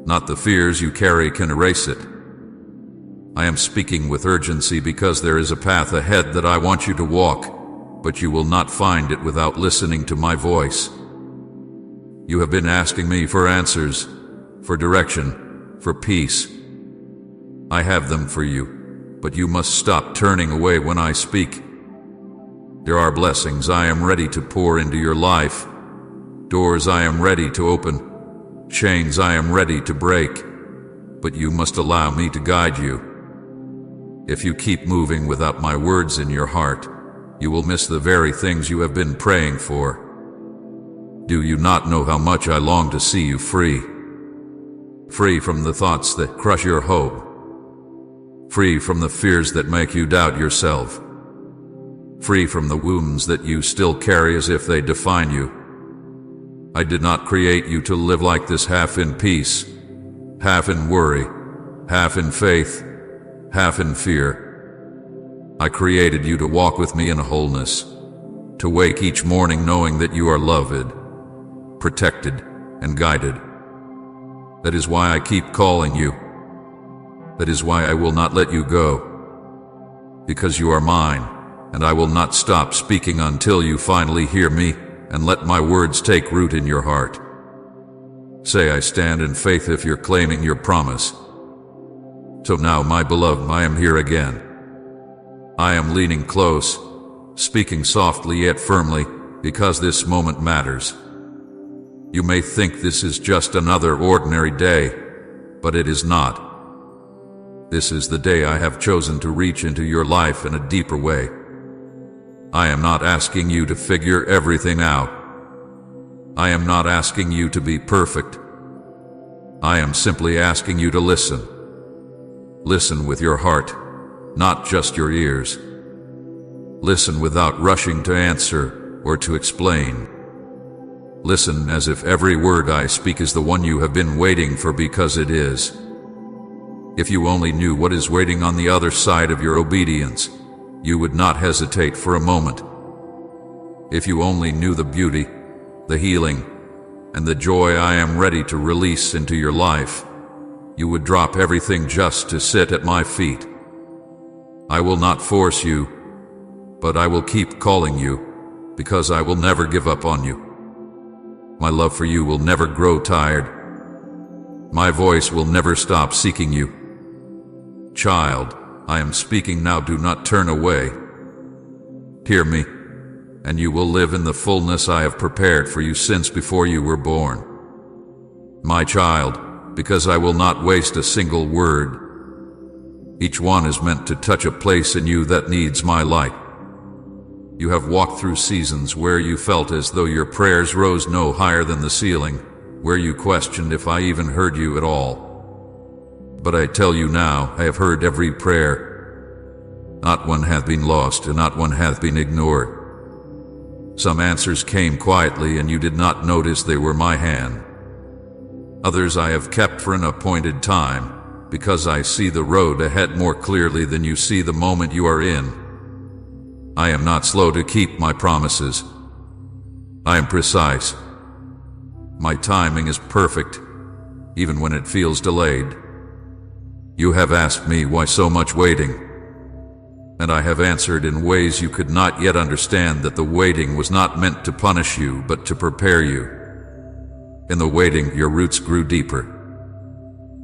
not the fears you carry can erase it. I am speaking with urgency because there is a path ahead that I want you to walk, but you will not find it without listening to my voice. You have been asking me for answers, for direction, for peace. I have them for you, but you must stop turning away when I speak. There are blessings I am ready to pour into your life, doors I am ready to open, chains I am ready to break, but you must allow me to guide you. If you keep moving without my words in your heart, you will miss the very things you have been praying for. Do you not know how much I long to see you free? Free from the thoughts that crush your hope. Free from the fears that make you doubt yourself. Free from the wounds that you still carry as if they define you. I did not create you to live like this, half in peace, half in worry, half in faith, half in fear. I created you to walk with me in wholeness, to wake each morning knowing that you are loved, protected, and guided. That is why I keep calling you. That is why I will not let you go. Because you are mine, and I will not stop speaking until you finally hear me and let my words take root in your heart. Say I stand in faith if you're claiming your promise. So now, my beloved, I am here again. I am leaning close, speaking softly yet firmly, because this moment matters. You may think this is just another ordinary day, but it is not. This is the day I have chosen to reach into your life in a deeper way. I am not asking you to figure everything out. I am not asking you to be perfect. I am simply asking you to listen. Listen with your heart, not just your ears. Listen without rushing to answer or to explain. Listen as if every word I speak is the one you have been waiting for, because it is. If you only knew what is waiting on the other side of your obedience, you would not hesitate for a moment. If you only knew the beauty, the healing, and the joy I am ready to release into your life, you would drop everything just to sit at my feet. I will not force you, but I will keep calling you, because I will never give up on you. My love for you will never grow tired. My voice will never stop seeking you. Child, I am speaking now, do not turn away. Hear me, and you will live in the fullness I have prepared for you since before you were born. My child, because I will not waste a single word. Each one is meant to touch a place in you that needs my light. You have walked through seasons where you felt as though your prayers rose no higher than the ceiling, where you questioned if I even heard you at all. But I tell you now, I have heard every prayer. Not one hath been lost, and not one hath been ignored. Some answers came quietly, and you did not notice they were my hand. Others I have kept for an appointed time, because I see the road ahead more clearly than you see the moment you are in. I am not slow to keep my promises. I am precise. My timing is perfect, even when it feels delayed. You have asked me why so much waiting, and I have answered in ways you could not yet understand that the waiting was not meant to punish you, but to prepare you. In the waiting, your roots grew deeper.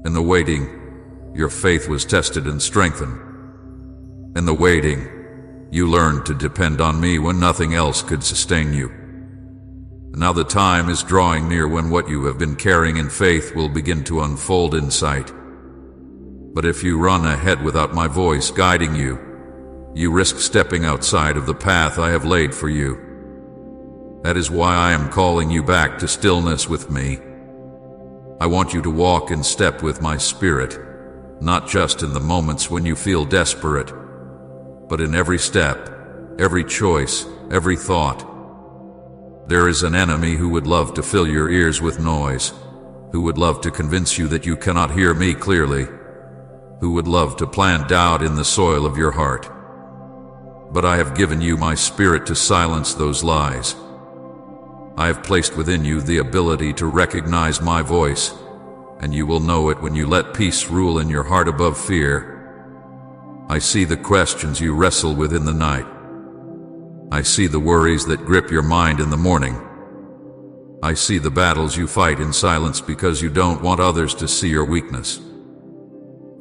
In the waiting, your faith was tested and strengthened. In the waiting, you learned to depend on me when nothing else could sustain you. Now the time is drawing near when what you have been carrying in faith will begin to unfold in sight. But if you run ahead without my voice guiding you, you risk stepping outside of the path I have laid for you. That is why I am calling you back to stillness with me. I want you to walk in step with my spirit, not just in the moments when you feel desperate, but in every step, every choice, every thought. There is an enemy who would love to fill your ears with noise, who would love to convince you that you cannot hear me clearly, who would love to plant doubt in the soil of your heart. But I have given you my spirit to silence those lies. I have placed within you the ability to recognize my voice, and you will know it when you let peace rule in your heart above fear. I see the questions you wrestle with in the night. I see the worries that grip your mind in the morning. I see the battles you fight in silence because you don't want others to see your weakness.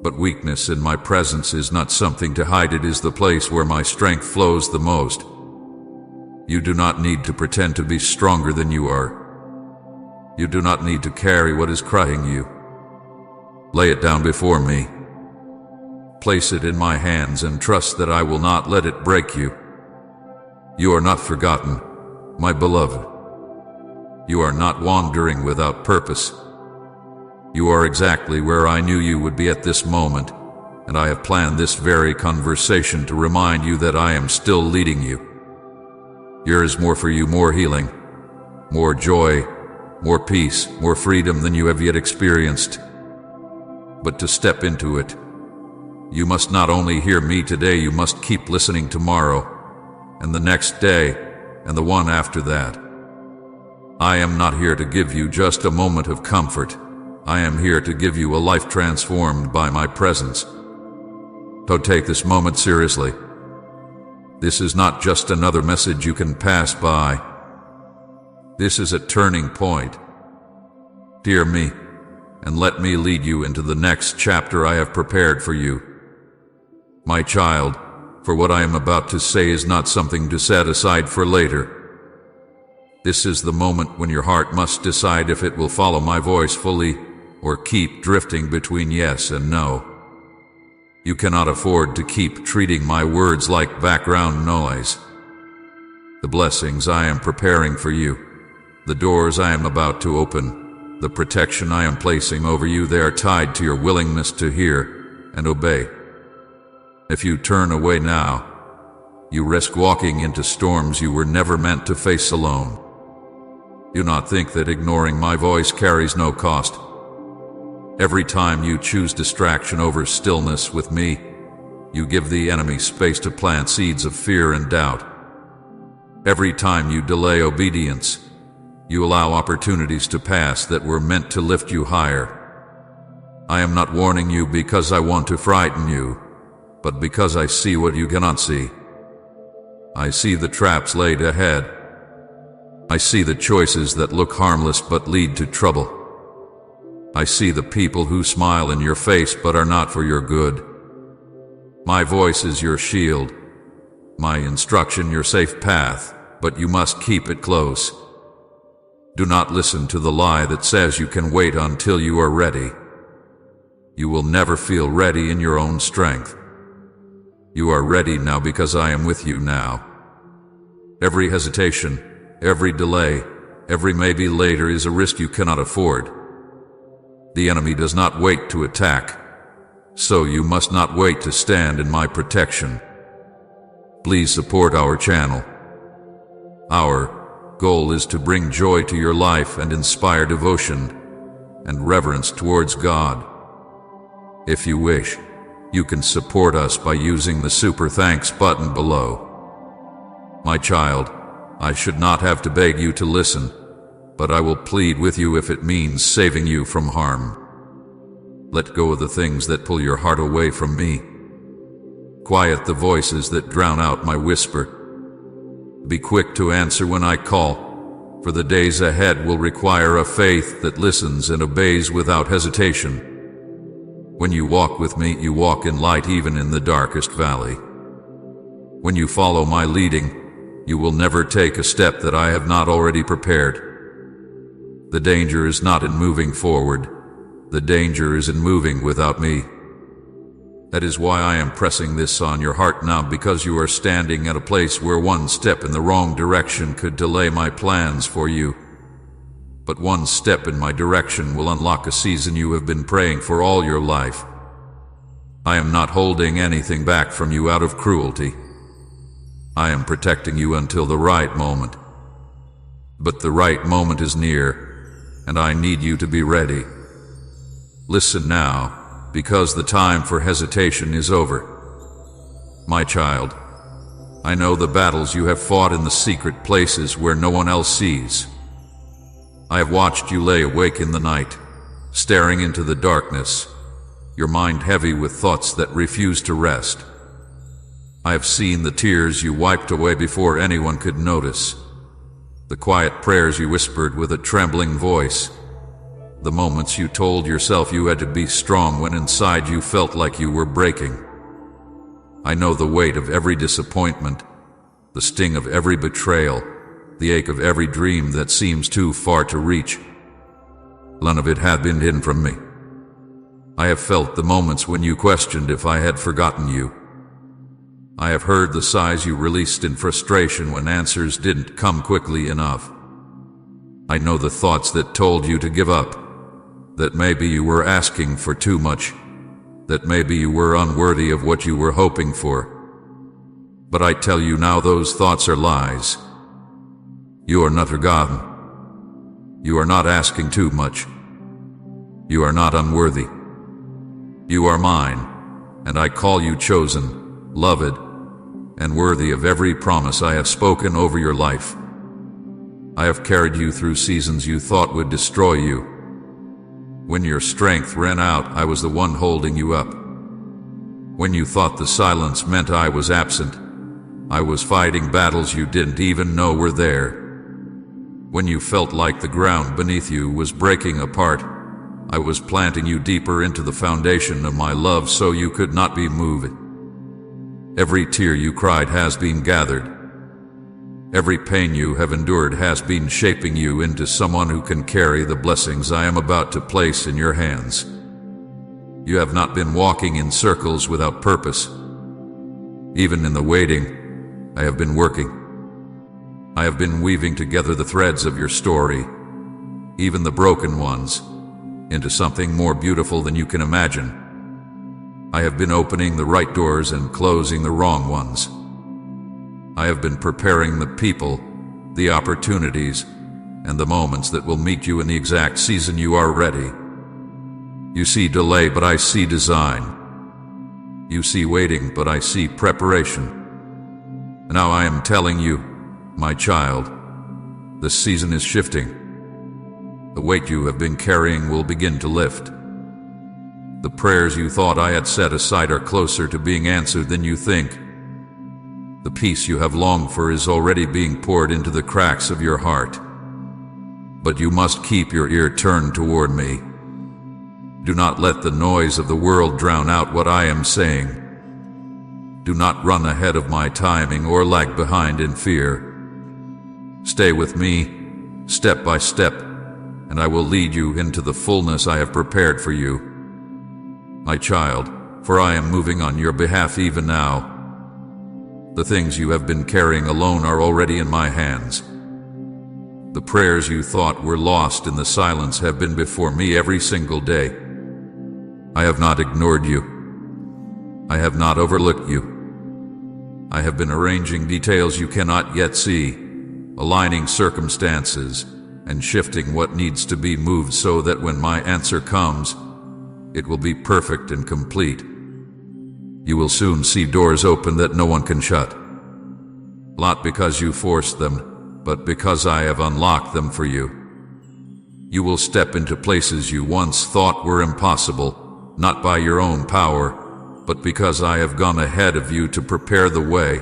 But weakness in my presence is not something to hide. It is the place where my strength flows the most. You do not need to pretend to be stronger than you are. You do not need to carry what is crushing you. Lay it down before me. Place it in my hands and trust that I will not let it break you. You are not forgotten, my beloved. You are not wandering without purpose. You are exactly where I knew you would be at this moment, and I have planned this very conversation to remind you that I am still leading you. There is more for you, more healing, more joy, more peace, more freedom than you have yet experienced. But to step into it, you must not only hear me today, you must keep listening tomorrow, and the next day, and the one after that. I am not here to give you just a moment of comfort. I am here to give you a life transformed by my presence. So take this moment seriously. This is not just another message you can pass by. This is a turning point. Hear me, and let me lead you into the next chapter I have prepared for you. My child, for what I am about to say is not something to set aside for later. This is the moment when your heart must decide if it will follow my voice fully or keep drifting between yes and no. You cannot afford to keep treating my words like background noise. The blessings I am preparing for you, the doors I am about to open, the protection I am placing over you, they are tied to your willingness to hear and obey. If you turn away now, you risk walking into storms you were never meant to face alone. Do not think that ignoring my voice carries no cost. Every time you choose distraction over stillness with me, you give the enemy space to plant seeds of fear and doubt. Every time you delay obedience, you allow opportunities to pass that were meant to lift you higher. I am not warning you because I want to frighten you, but because I see what you cannot see. I see the traps laid ahead. I see the choices that look harmless but lead to trouble. I see the people who smile in your face but are not for your good. My voice is your shield, my instruction your safe path, but you must keep it close. Do not listen to the lie that says you can wait until you are ready. You will never feel ready in your own strength. You are ready now because I am with you now. Every hesitation, every delay, every maybe later is a risk you cannot afford. The enemy does not wait to attack, so you must not wait to stand in my protection. Please support our channel. Our goal is to bring joy to your life and inspire devotion and reverence towards God. If you wish, you can support us by using the Super Thanks button below. My child, I should not have to beg you to listen, but I will plead with you if it means saving you from harm. Let go of the things that pull your heart away from me. Quiet the voices that drown out my whisper. Be quick to answer when I call, for the days ahead will require a faith that listens and obeys without hesitation. When you walk with me, you walk in light even in the darkest valley. When you follow my leading, you will never take a step that I have not already prepared. The danger is not in moving forward. The danger is in moving without me. That is why I am pressing this on your heart now, because you are standing at a place where one step in the wrong direction could delay my plans for you. But one step in my direction will unlock a season you have been praying for all your life. I am not holding anything back from you out of cruelty. I am protecting you until the right moment. But the right moment is near, and I need you to be ready. Listen now, because the time for hesitation is over. My child, I know the battles you have fought in the secret places where no one else sees. I have watched you lay awake in the night, staring into the darkness, your mind heavy with thoughts that refuse to rest. I have seen the tears you wiped away before anyone could notice, the quiet prayers you whispered with a trembling voice, the moments you told yourself you had to be strong when inside you felt like you were breaking. I know the weight of every disappointment, the sting of every betrayal, the ache of every dream that seems too far to reach. None of it had been hidden from me. I have felt the moments when you questioned if I had forgotten you. I have heard the sighs you released in frustration when answers didn't come quickly enough. I know the thoughts that told you to give up, that maybe you were asking for too much, that maybe you were unworthy of what you were hoping for. But I tell you now, those thoughts are lies. You are not forgotten. You are not asking too much. You are not unworthy. You are mine, and I call you chosen, loved, and worthy of every promise I have spoken over your life. I have carried you through seasons you thought would destroy you. When your strength ran out, I was the one holding you up. When you thought the silence meant I was absent, I was fighting battles you didn't even know were there. When you felt like the ground beneath you was breaking apart, I was planting you deeper into the foundation of my love so you could not be moved. Every tear you cried has been gathered. Every pain you have endured has been shaping you into someone who can carry the blessings I am about to place in your hands. You have not been walking in circles without purpose. Even in the waiting, I have been working. I have been weaving together the threads of your story, even the broken ones, into something more beautiful than you can imagine. I have been opening the right doors and closing the wrong ones. I have been preparing the people, the opportunities, and the moments that will meet you in the exact season you are ready. You see delay, but I see design. You see waiting, but I see preparation. Now I am telling you, my child, the season is shifting. The weight you have been carrying will begin to lift. The prayers you thought I had set aside are closer to being answered than you think. The peace you have longed for is already being poured into the cracks of your heart. But you must keep your ear turned toward me. Do not let the noise of the world drown out what I am saying. Do not run ahead of my timing or lag behind in fear. Stay with me, step by step, and I will lead you into the fullness I have prepared for you. My child, for I am moving on your behalf even now. The things you have been carrying alone are already in my hands. The prayers you thought were lost in the silence have been before me every single day. I have not ignored you. I have not overlooked you. I have been arranging details you cannot yet see, aligning circumstances, and shifting what needs to be moved so that when my answer comes, it will be perfect and complete. You will soon see doors open that no one can shut. Not because you forced them, but because I have unlocked them for you. You will step into places you once thought were impossible, not by your own power, but because I have gone ahead of you to prepare the way.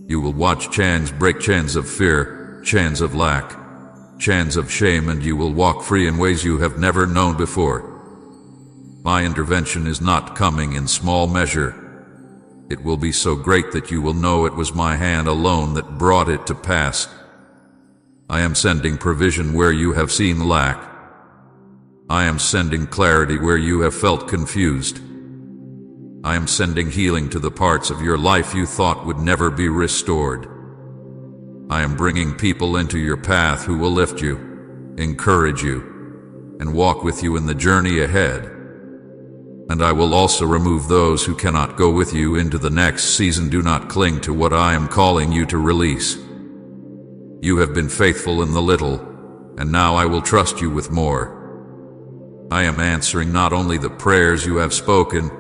You will watch chains break, chains of fear, chains of lack, chains of shame, and you will walk free in ways you have never known before. My intervention is not coming in small measure. It will be so great that you will know it was my hand alone that brought it to pass. I am sending provision where you have seen lack. I am sending clarity where you have felt confused. I am sending healing to the parts of your life you thought would never be restored. I am bringing people into your path who will lift you, encourage you, and walk with you in the journey ahead. And I will also remove those who cannot go with you into the next season. Do not cling to what I am calling you to release. You have been faithful in the little, and now I will trust you with more. I am answering not only the prayers you have spoken,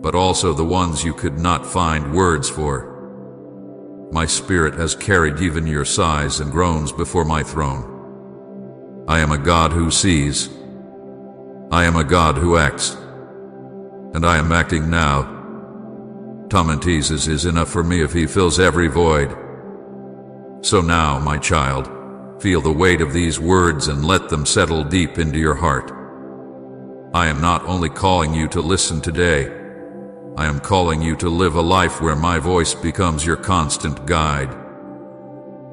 but also the ones you could not find words for. My spirit has carried even your sighs and groans before my throne. I am a God who sees. I am a God who acts. And I am acting now. Jesus is enough for me if he fills every void. So now, my child, feel the weight of these words and let them settle deep into your heart. I am not only calling you to listen today, I am calling you to live a life where my voice becomes your constant guide.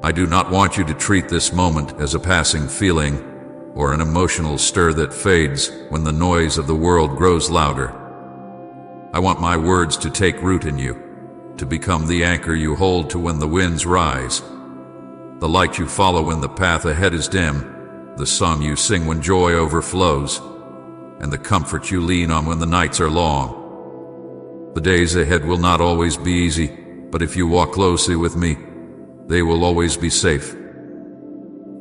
I do not want you to treat this moment as a passing feeling or an emotional stir that fades when the noise of the world grows louder. I want my words to take root in you, to become the anchor you hold to when the winds rise, the light you follow when the path ahead is dim, the song you sing when joy overflows, and the comfort you lean on when the nights are long. The days ahead will not always be easy, but if you walk closely with me, they will always be safe.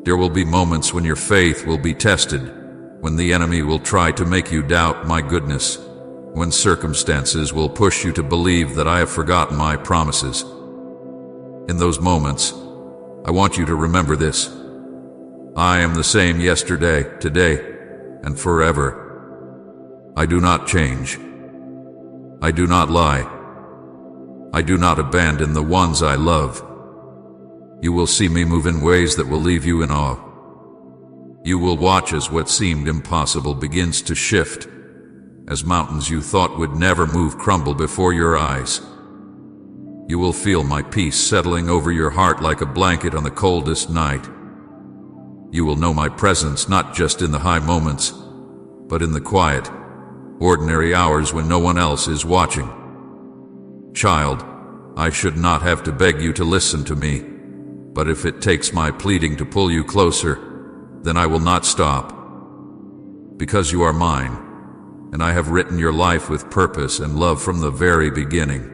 There will be moments when your faith will be tested, when the enemy will try to make you doubt my goodness, when circumstances will push you to believe that I have forgotten my promises. In those moments, I want you to remember this. I am the same yesterday, today, and forever. I do not change. I do not lie. I do not abandon the ones I love. You will see me move in ways that will leave you in awe. You will watch as what seemed impossible begins to shift, as mountains you thought would never move crumble before your eyes. You will feel my peace settling over your heart like a blanket on the coldest night. You will know my presence not just in the high moments, but in the quiet, ordinary hours when no one else is watching. Child, I should not have to beg you to listen to me, but if it takes my pleading to pull you closer, then I will not stop. Because you are mine, and I have written your life with purpose and love from the very beginning.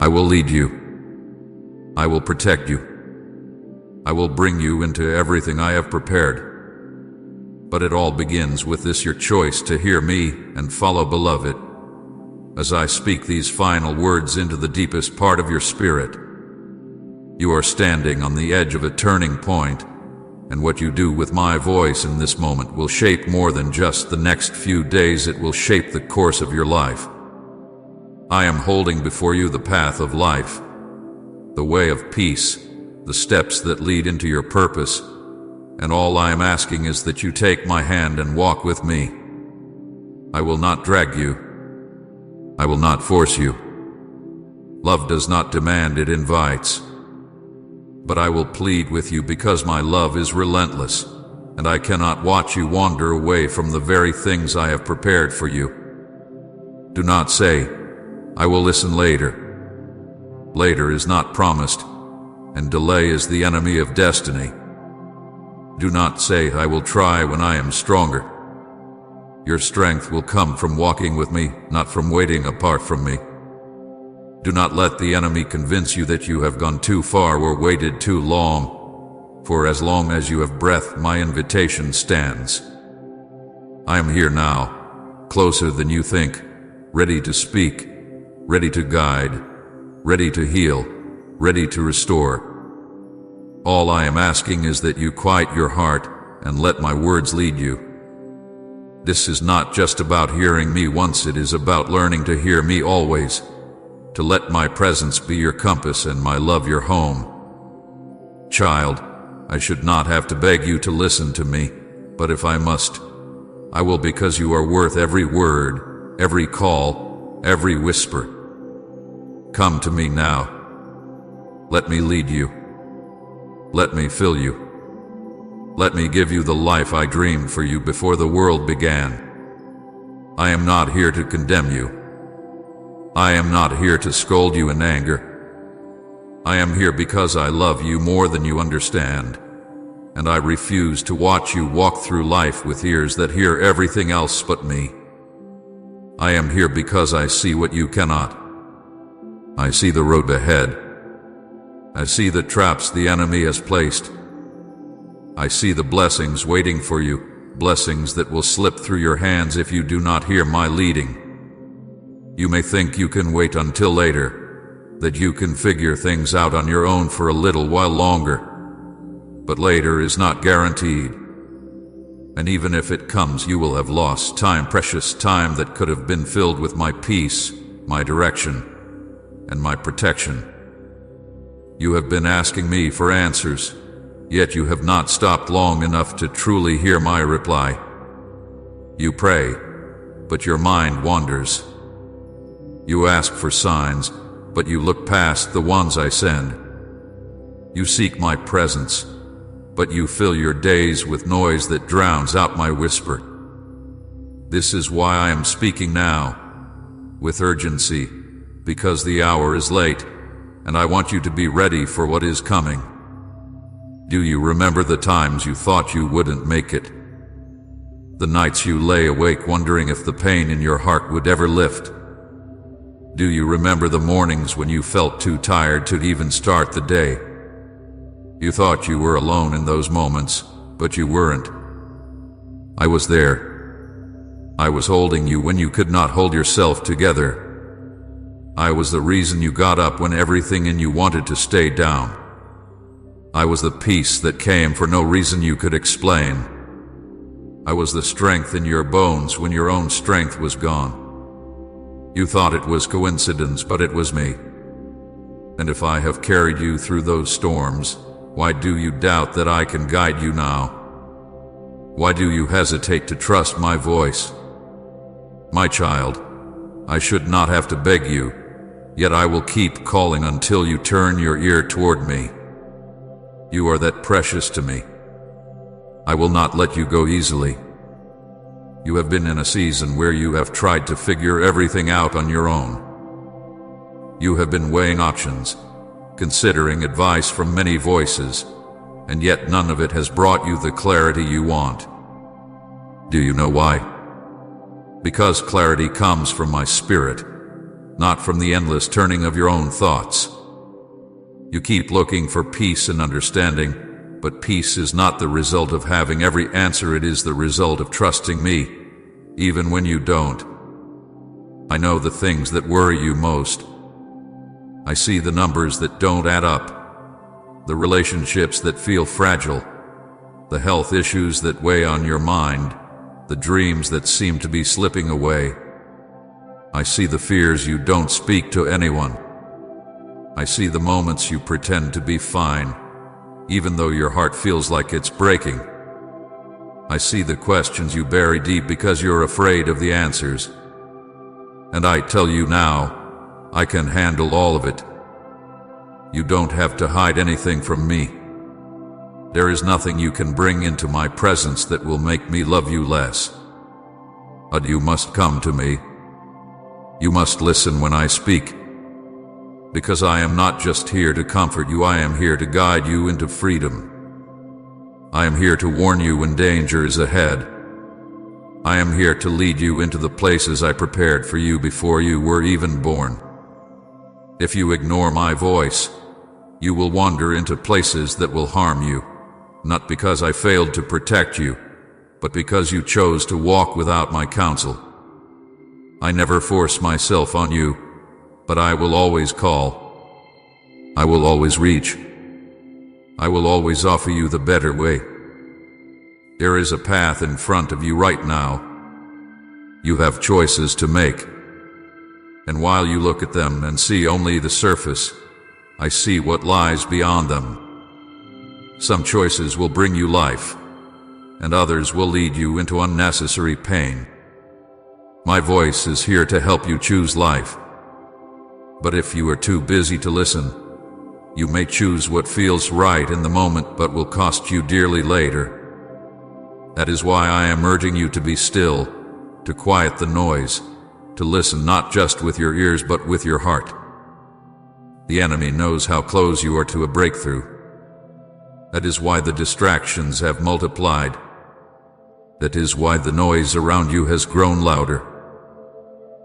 I will lead you. I will protect you. I will bring you into everything I have prepared. But it all begins with this your choice to hear me and follow, beloved. As I speak these final words into the deepest part of your spirit, you are standing on the edge of a turning point, and what you do with my voice in this moment will shape more than just the next few days. It will shape the course of your life. I am holding before you the path of life, the way of peace, the steps that lead into your purpose, and all I am asking is that you take my hand and walk with me. I will not drag you. I will not force you. Love does not demand, it invites. But I will plead with you because my love is relentless, and I cannot watch you wander away from the very things I have prepared for you. Do not say, I will listen later. Later is not promised, and delay is the enemy of destiny. Do not say, I will try when I am stronger. Your strength will come from walking with me, not from waiting apart from me. Do not let the enemy convince you that you have gone too far or waited too long, for as long as you have breath, my invitation stands. I am here now, closer than you think, ready to speak, ready to guide, ready to heal, ready to restore. All I am asking is that you quiet your heart and let my words lead you. This is not just about hearing me once, it is about learning to hear me always, to let my presence be your compass and my love your home. Child, I should not have to beg you to listen to me, but if I must, I will, because you are worth every word, every call, every whisper. Come to me now. Let me lead you. Let me fill you. Let me give you the life I dreamed for you before the world began. I am not here to condemn you. I am not here to scold you in anger. I am here because I love you more than you understand, and I refuse to watch you walk through life with ears that hear everything else but me. I am here because I see what you cannot. I see the road ahead. I see the traps the enemy has placed. I see the blessings waiting for you, blessings that will slip through your hands if you do not hear my leading. You may think you can wait until later, that you can figure things out on your own for a little while longer. But later is not guaranteed. And even if it comes, you will have lost time, precious time that could have been filled with my peace, my direction, and my protection. You have been asking me for answers, yet you have not stopped long enough to truly hear my reply. You pray, but your mind wanders. You ask for signs, but you look past the ones I send. You seek my presence, but you fill your days with noise that drowns out my whisper. This is why I am speaking now, with urgency, because the hour is late, and I want you to be ready for what is coming. Do you remember the times you thought you wouldn't make it? The nights you lay awake wondering if the pain in your heart would ever lift? Do you remember the mornings when you felt too tired to even start the day? You thought you were alone in those moments, but you weren't. I was there. I was holding you when you could not hold yourself together. I was the reason you got up when everything in you wanted to stay down. I was the peace that came for no reason you could explain. I was the strength in your bones when your own strength was gone. You thought it was coincidence, but it was me. And if I have carried you through those storms, why do you doubt that I can guide you now? Why do you hesitate to trust my voice? My child, I should not have to beg you, yet I will keep calling until you turn your ear toward me. You are that precious to me. I will not let you go easily. You have been in a season where you have tried to figure everything out on your own. You have been weighing options, considering advice from many voices, and yet none of it has brought you the clarity you want. Do you know why? Because clarity comes from my spirit, not from the endless turning of your own thoughts. You keep looking for peace and understanding, but peace is not the result of having every answer, it is the result of trusting me, even when you don't. I know the things that worry you most. I see the numbers that don't add up, the relationships that feel fragile, the health issues that weigh on your mind, the dreams that seem to be slipping away. I see the fears you don't speak to anyone. I see the moments you pretend to be fine, even though your heart feels like it's breaking. I see the questions you bury deep because you're afraid of the answers. And I tell you now, I can handle all of it. You don't have to hide anything from me. There is nothing you can bring into my presence that will make me love you less. But you must come to me. You must listen when I speak. Because I am not just here to comfort you, I am here to guide you into freedom. I am here to warn you when danger is ahead. I am here to lead you into the places I prepared for you before you were even born. If you ignore my voice, you will wander into places that will harm you, not because I failed to protect you, but because you chose to walk without my counsel. I never force myself on you, but I will always call. I will always reach. I will always offer you the better way. There is a path in front of you right now. You have choices to make. And while you look at them and see only the surface, I see what lies beyond them. Some choices will bring you life, and others will lead you into unnecessary pain. My voice is here to help you choose life. But if you are too busy to listen, you may choose what feels right in the moment but will cost you dearly later. That is why I am urging you to be still, to quiet the noise, to listen not just with your ears but with your heart. The enemy knows how close you are to a breakthrough. That is why the distractions have multiplied. That is why the noise around you has grown louder.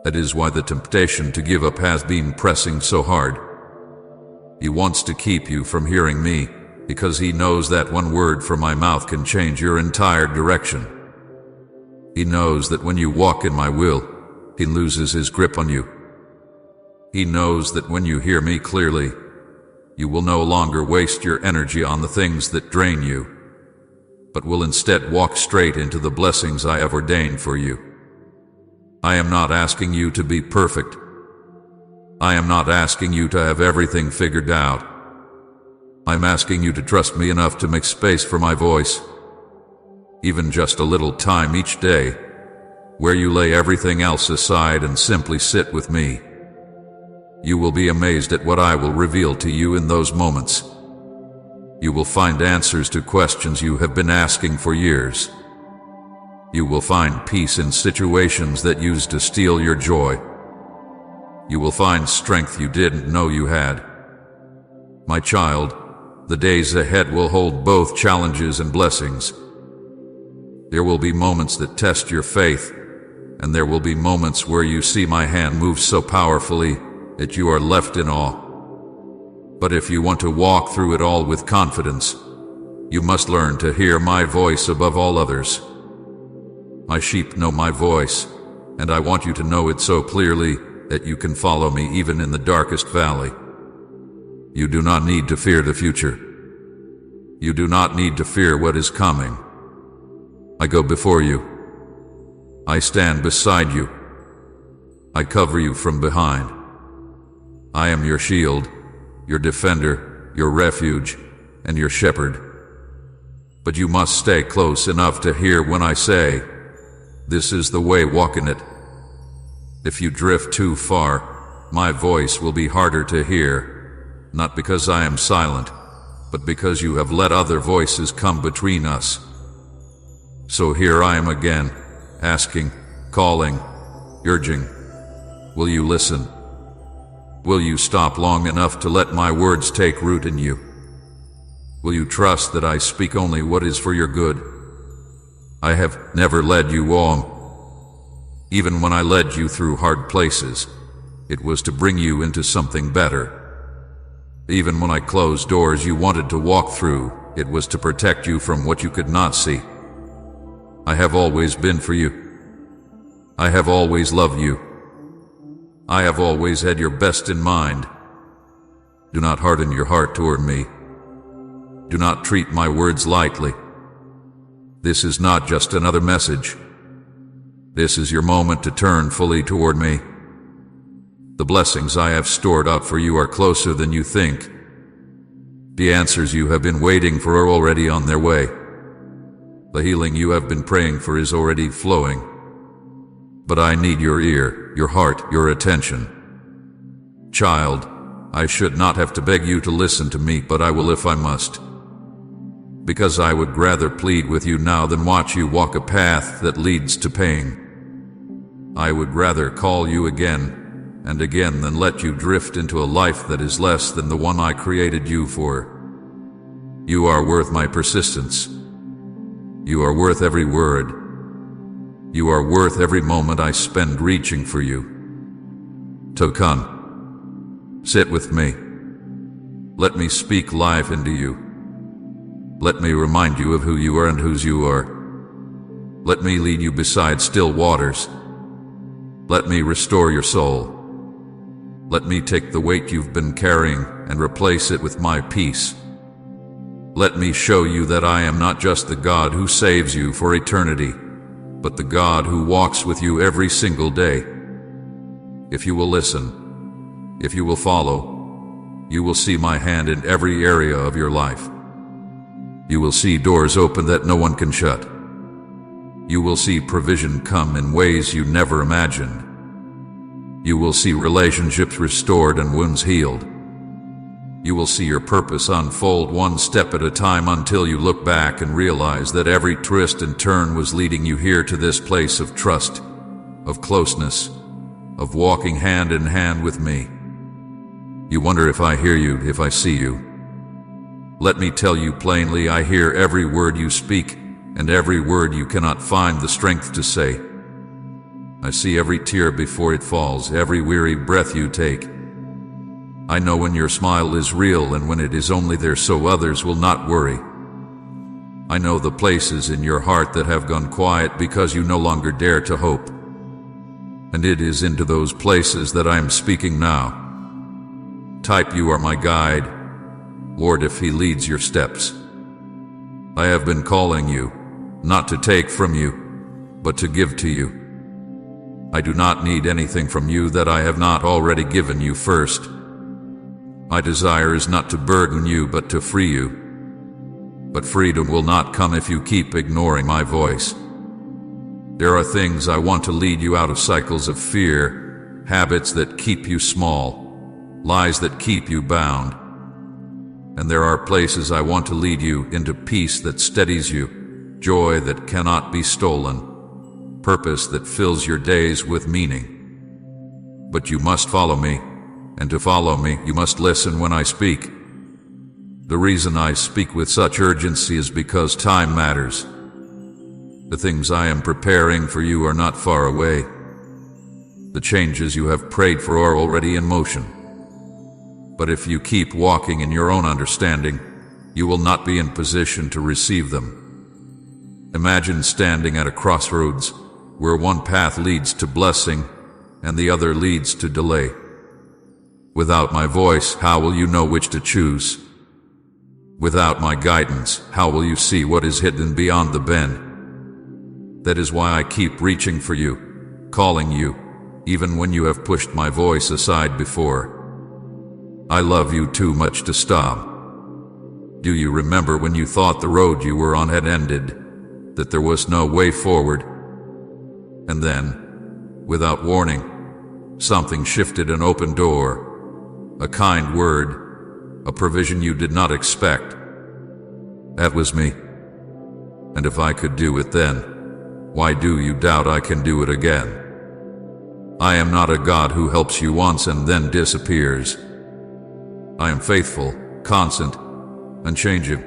That is why the temptation to give up has been pressing so hard. He wants to keep you from hearing me, because he knows that one word from my mouth can change your entire direction. He knows that when you walk in my will, he loses his grip on you. He knows that when you hear me clearly, you will no longer waste your energy on the things that drain you, but will instead walk straight into the blessings I have ordained for you. I am not asking you to be perfect. I am not asking you to have everything figured out. I'm asking you to trust me enough to make space for my voice. Even just a little time each day, where you lay everything else aside and simply sit with me. You will be amazed at what I will reveal to you in those moments. You will find answers to questions you have been asking for years. You will find peace in situations that used to steal your joy. You will find strength you didn't know you had. My child, the days ahead will hold both challenges and blessings. There will be moments that test your faith, and there will be moments where you see my hand move so powerfully that you are left in awe. But if you want to walk through it all with confidence, you must learn to hear my voice above all others. My sheep know my voice, and I want you to know it so clearly that you can follow me even in the darkest valley. You do not need to fear the future. You do not need to fear what is coming. I go before you. I stand beside you. I cover you from behind. I am your shield, your defender, your refuge, and your shepherd. But you must stay close enough to hear when I say, "This is the way, walk in it." If you drift too far, my voice will be harder to hear, not because I am silent, but because you have let other voices come between us. So here I am again, asking, calling, urging. Will you listen? Will you stop long enough to let my words take root in you? Will you trust that I speak only what is for your good? I have never led you wrong. Even when I led you through hard places, it was to bring you into something better. Even when I closed doors you wanted to walk through, it was to protect you from what you could not see. I have always been for you. I have always loved you. I have always had your best in mind. Do not harden your heart toward me. Do not treat my words lightly. This is not just another message. This is your moment to turn fully toward me. The blessings I have stored up for you are closer than you think. The answers you have been waiting for are already on their way. The healing you have been praying for is already flowing. But I need your ear, your heart, your attention. Child, I should not have to beg you to listen to me, but I will if I must. Because I would rather plead with you now than watch you walk a path that leads to pain. I would rather call you again and again than let you drift into a life that is less than the one I created you for. You are worth my persistence. You are worth every word. You are worth every moment I spend reaching for you. So come, sit with me. Let me speak life into you. Let me remind you of who you are and whose you are. Let me lead you beside still waters. Let me restore your soul. Let me take the weight you've been carrying and replace it with my peace. Let me show you that I am not just the God who saves you for eternity, but the God who walks with you every single day. If you will listen, if you will follow, you will see my hand in every area of your life. You will see doors open that no one can shut. You will see provision come in ways you never imagined. You will see relationships restored and wounds healed. You will see your purpose unfold one step at a time until you look back and realize that every twist and turn was leading you here to this place of trust, of closeness, of walking hand in hand with me. You wonder if I hear you, if I see you. Let me tell you plainly, I hear every word you speak and every word you cannot find the strength to say. I see every tear before it falls, every weary breath you take. I know when your smile is real and when it is only there so others will not worry. I know the places in your heart that have gone quiet because you no longer dare to hope. And it is into those places that I am speaking now. Type, you are my guide, Lord, if He leads your steps. I have been calling you, not to take from you, but to give to you. I do not need anything from you that I have not already given you first. My desire is not to burden you, but to free you. But freedom will not come if you keep ignoring my voice. There are things I want to lead you out of, cycles of fear, habits that keep you small, lies that keep you bound. And there are places I want to lead you into, peace that steadies you, joy that cannot be stolen, purpose that fills your days with meaning. But you must follow me. And to follow me, you must listen when I speak. The reason I speak with such urgency is because time matters. The things I am preparing for you are not far away. The changes you have prayed for are already in motion. But if you keep walking in your own understanding, you will not be in position to receive them. Imagine standing at a crossroads where one path leads to blessing and the other leads to delay. Without my voice, how will you know which to choose? Without my guidance, how will you see what is hidden beyond the bend? That is why I keep reaching for you, calling you, even when you have pushed my voice aside before. I love you too much to stop. Do you remember when you thought the road you were on had ended, that there was no way forward? And then, without warning, something shifted, an open door, a kind word, a provision you did not expect. That was me. And if I could do it then, why do you doubt I can do it again? I am not a God who helps you once and then disappears. I am faithful, constant, unchanging.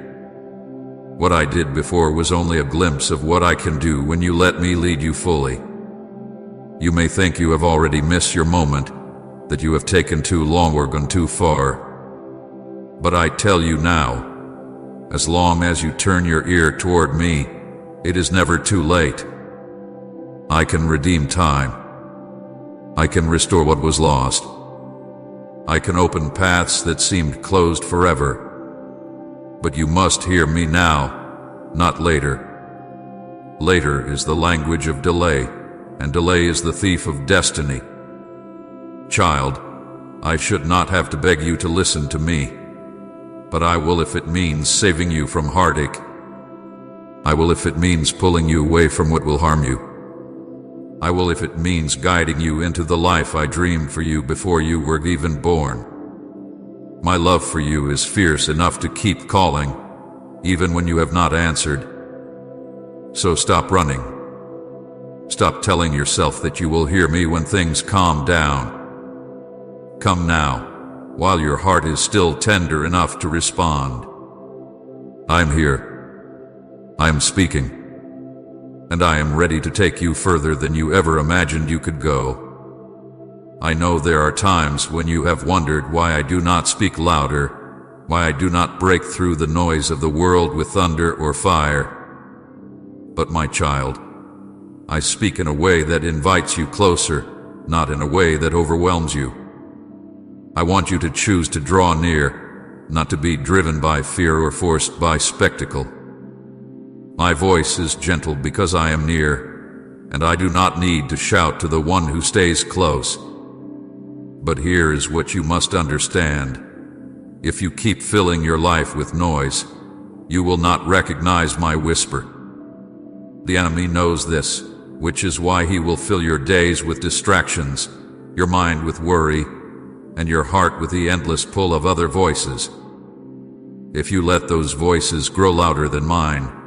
What I did before was only a glimpse of what I can do when you let me lead you fully. You may think you have already missed your moment, that you have taken too long or gone too far. But I tell you now, As long as you turn your ear toward me, it is never too late. I can redeem time. I can restore what was lost. I can open paths that seemed closed forever. But you must hear me now, not later. Later is the language of delay, and delay is the thief of destiny. Child, I should not have to beg you to listen to me, but I will if it means saving you from heartache. I will if it means pulling you away from what will harm you. I will if it means guiding you into the life I dreamed for you before you were even born. My love for you is fierce enough to keep calling, even when you have not answered. So stop running. Stop telling yourself that you will hear me when things calm down. Come now, while your heart is still tender enough to respond. I'm here. I am speaking. And I am ready to take you further than you ever imagined you could go. I know there are times when you have wondered why I do not speak louder, why I do not break through the noise of the world with thunder or fire. But my child, I speak in a way that invites you closer, not in a way that overwhelms you. I want you to choose to draw near, not to be driven by fear or forced by spectacle. My voice is gentle because I am near, and I do not need to shout to the one who stays close. But here is what you must understand. If you keep filling your life with noise, you will not recognize my whisper. The enemy knows this, which is why he will fill your days with distractions, your mind with worry, and your heart with the endless pull of other voices. If you let those voices grow louder than mine,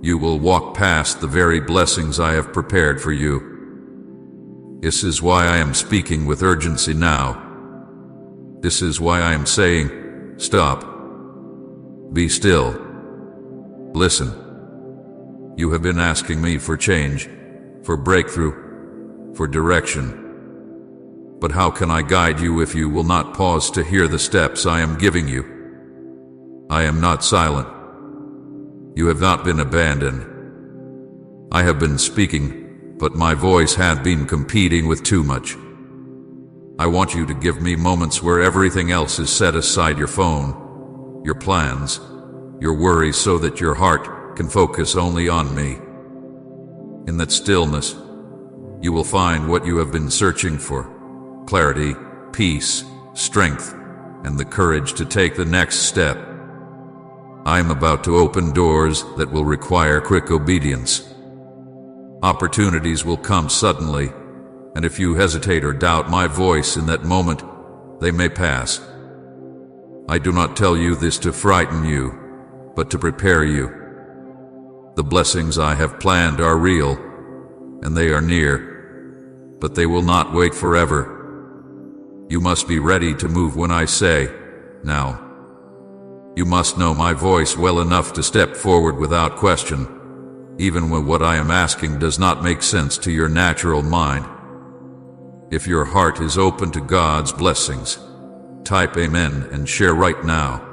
you will walk past the very blessings I have prepared for you. This is why I am speaking with urgency now. This is why I am saying, stop. Be still. Listen. You have been asking me for change, for breakthrough, for direction. But how can I guide you if you will not pause to hear the steps I am giving you? I am not silent. You have not been abandoned. I have been speaking, but my voice had been competing with too much. I want you to give me moments where everything else is set aside, your phone, your plans, your worries, so that your heart can focus only on me. In that stillness, you will find what you have been searching for: clarity, peace, strength, and the courage to take the next step. I am about to open doors that will require quick obedience. Opportunities will come suddenly, and if you hesitate or doubt my voice in that moment, they may pass. I do not tell you this to frighten you, but to prepare you. The blessings I have planned are real, and they are near, but they will not wait forever. You must be ready to move when I say, now. You must know my voice well enough to step forward without question, even when what I am asking does not make sense to your natural mind. If your heart is open to God's blessings, type Amen and share right now.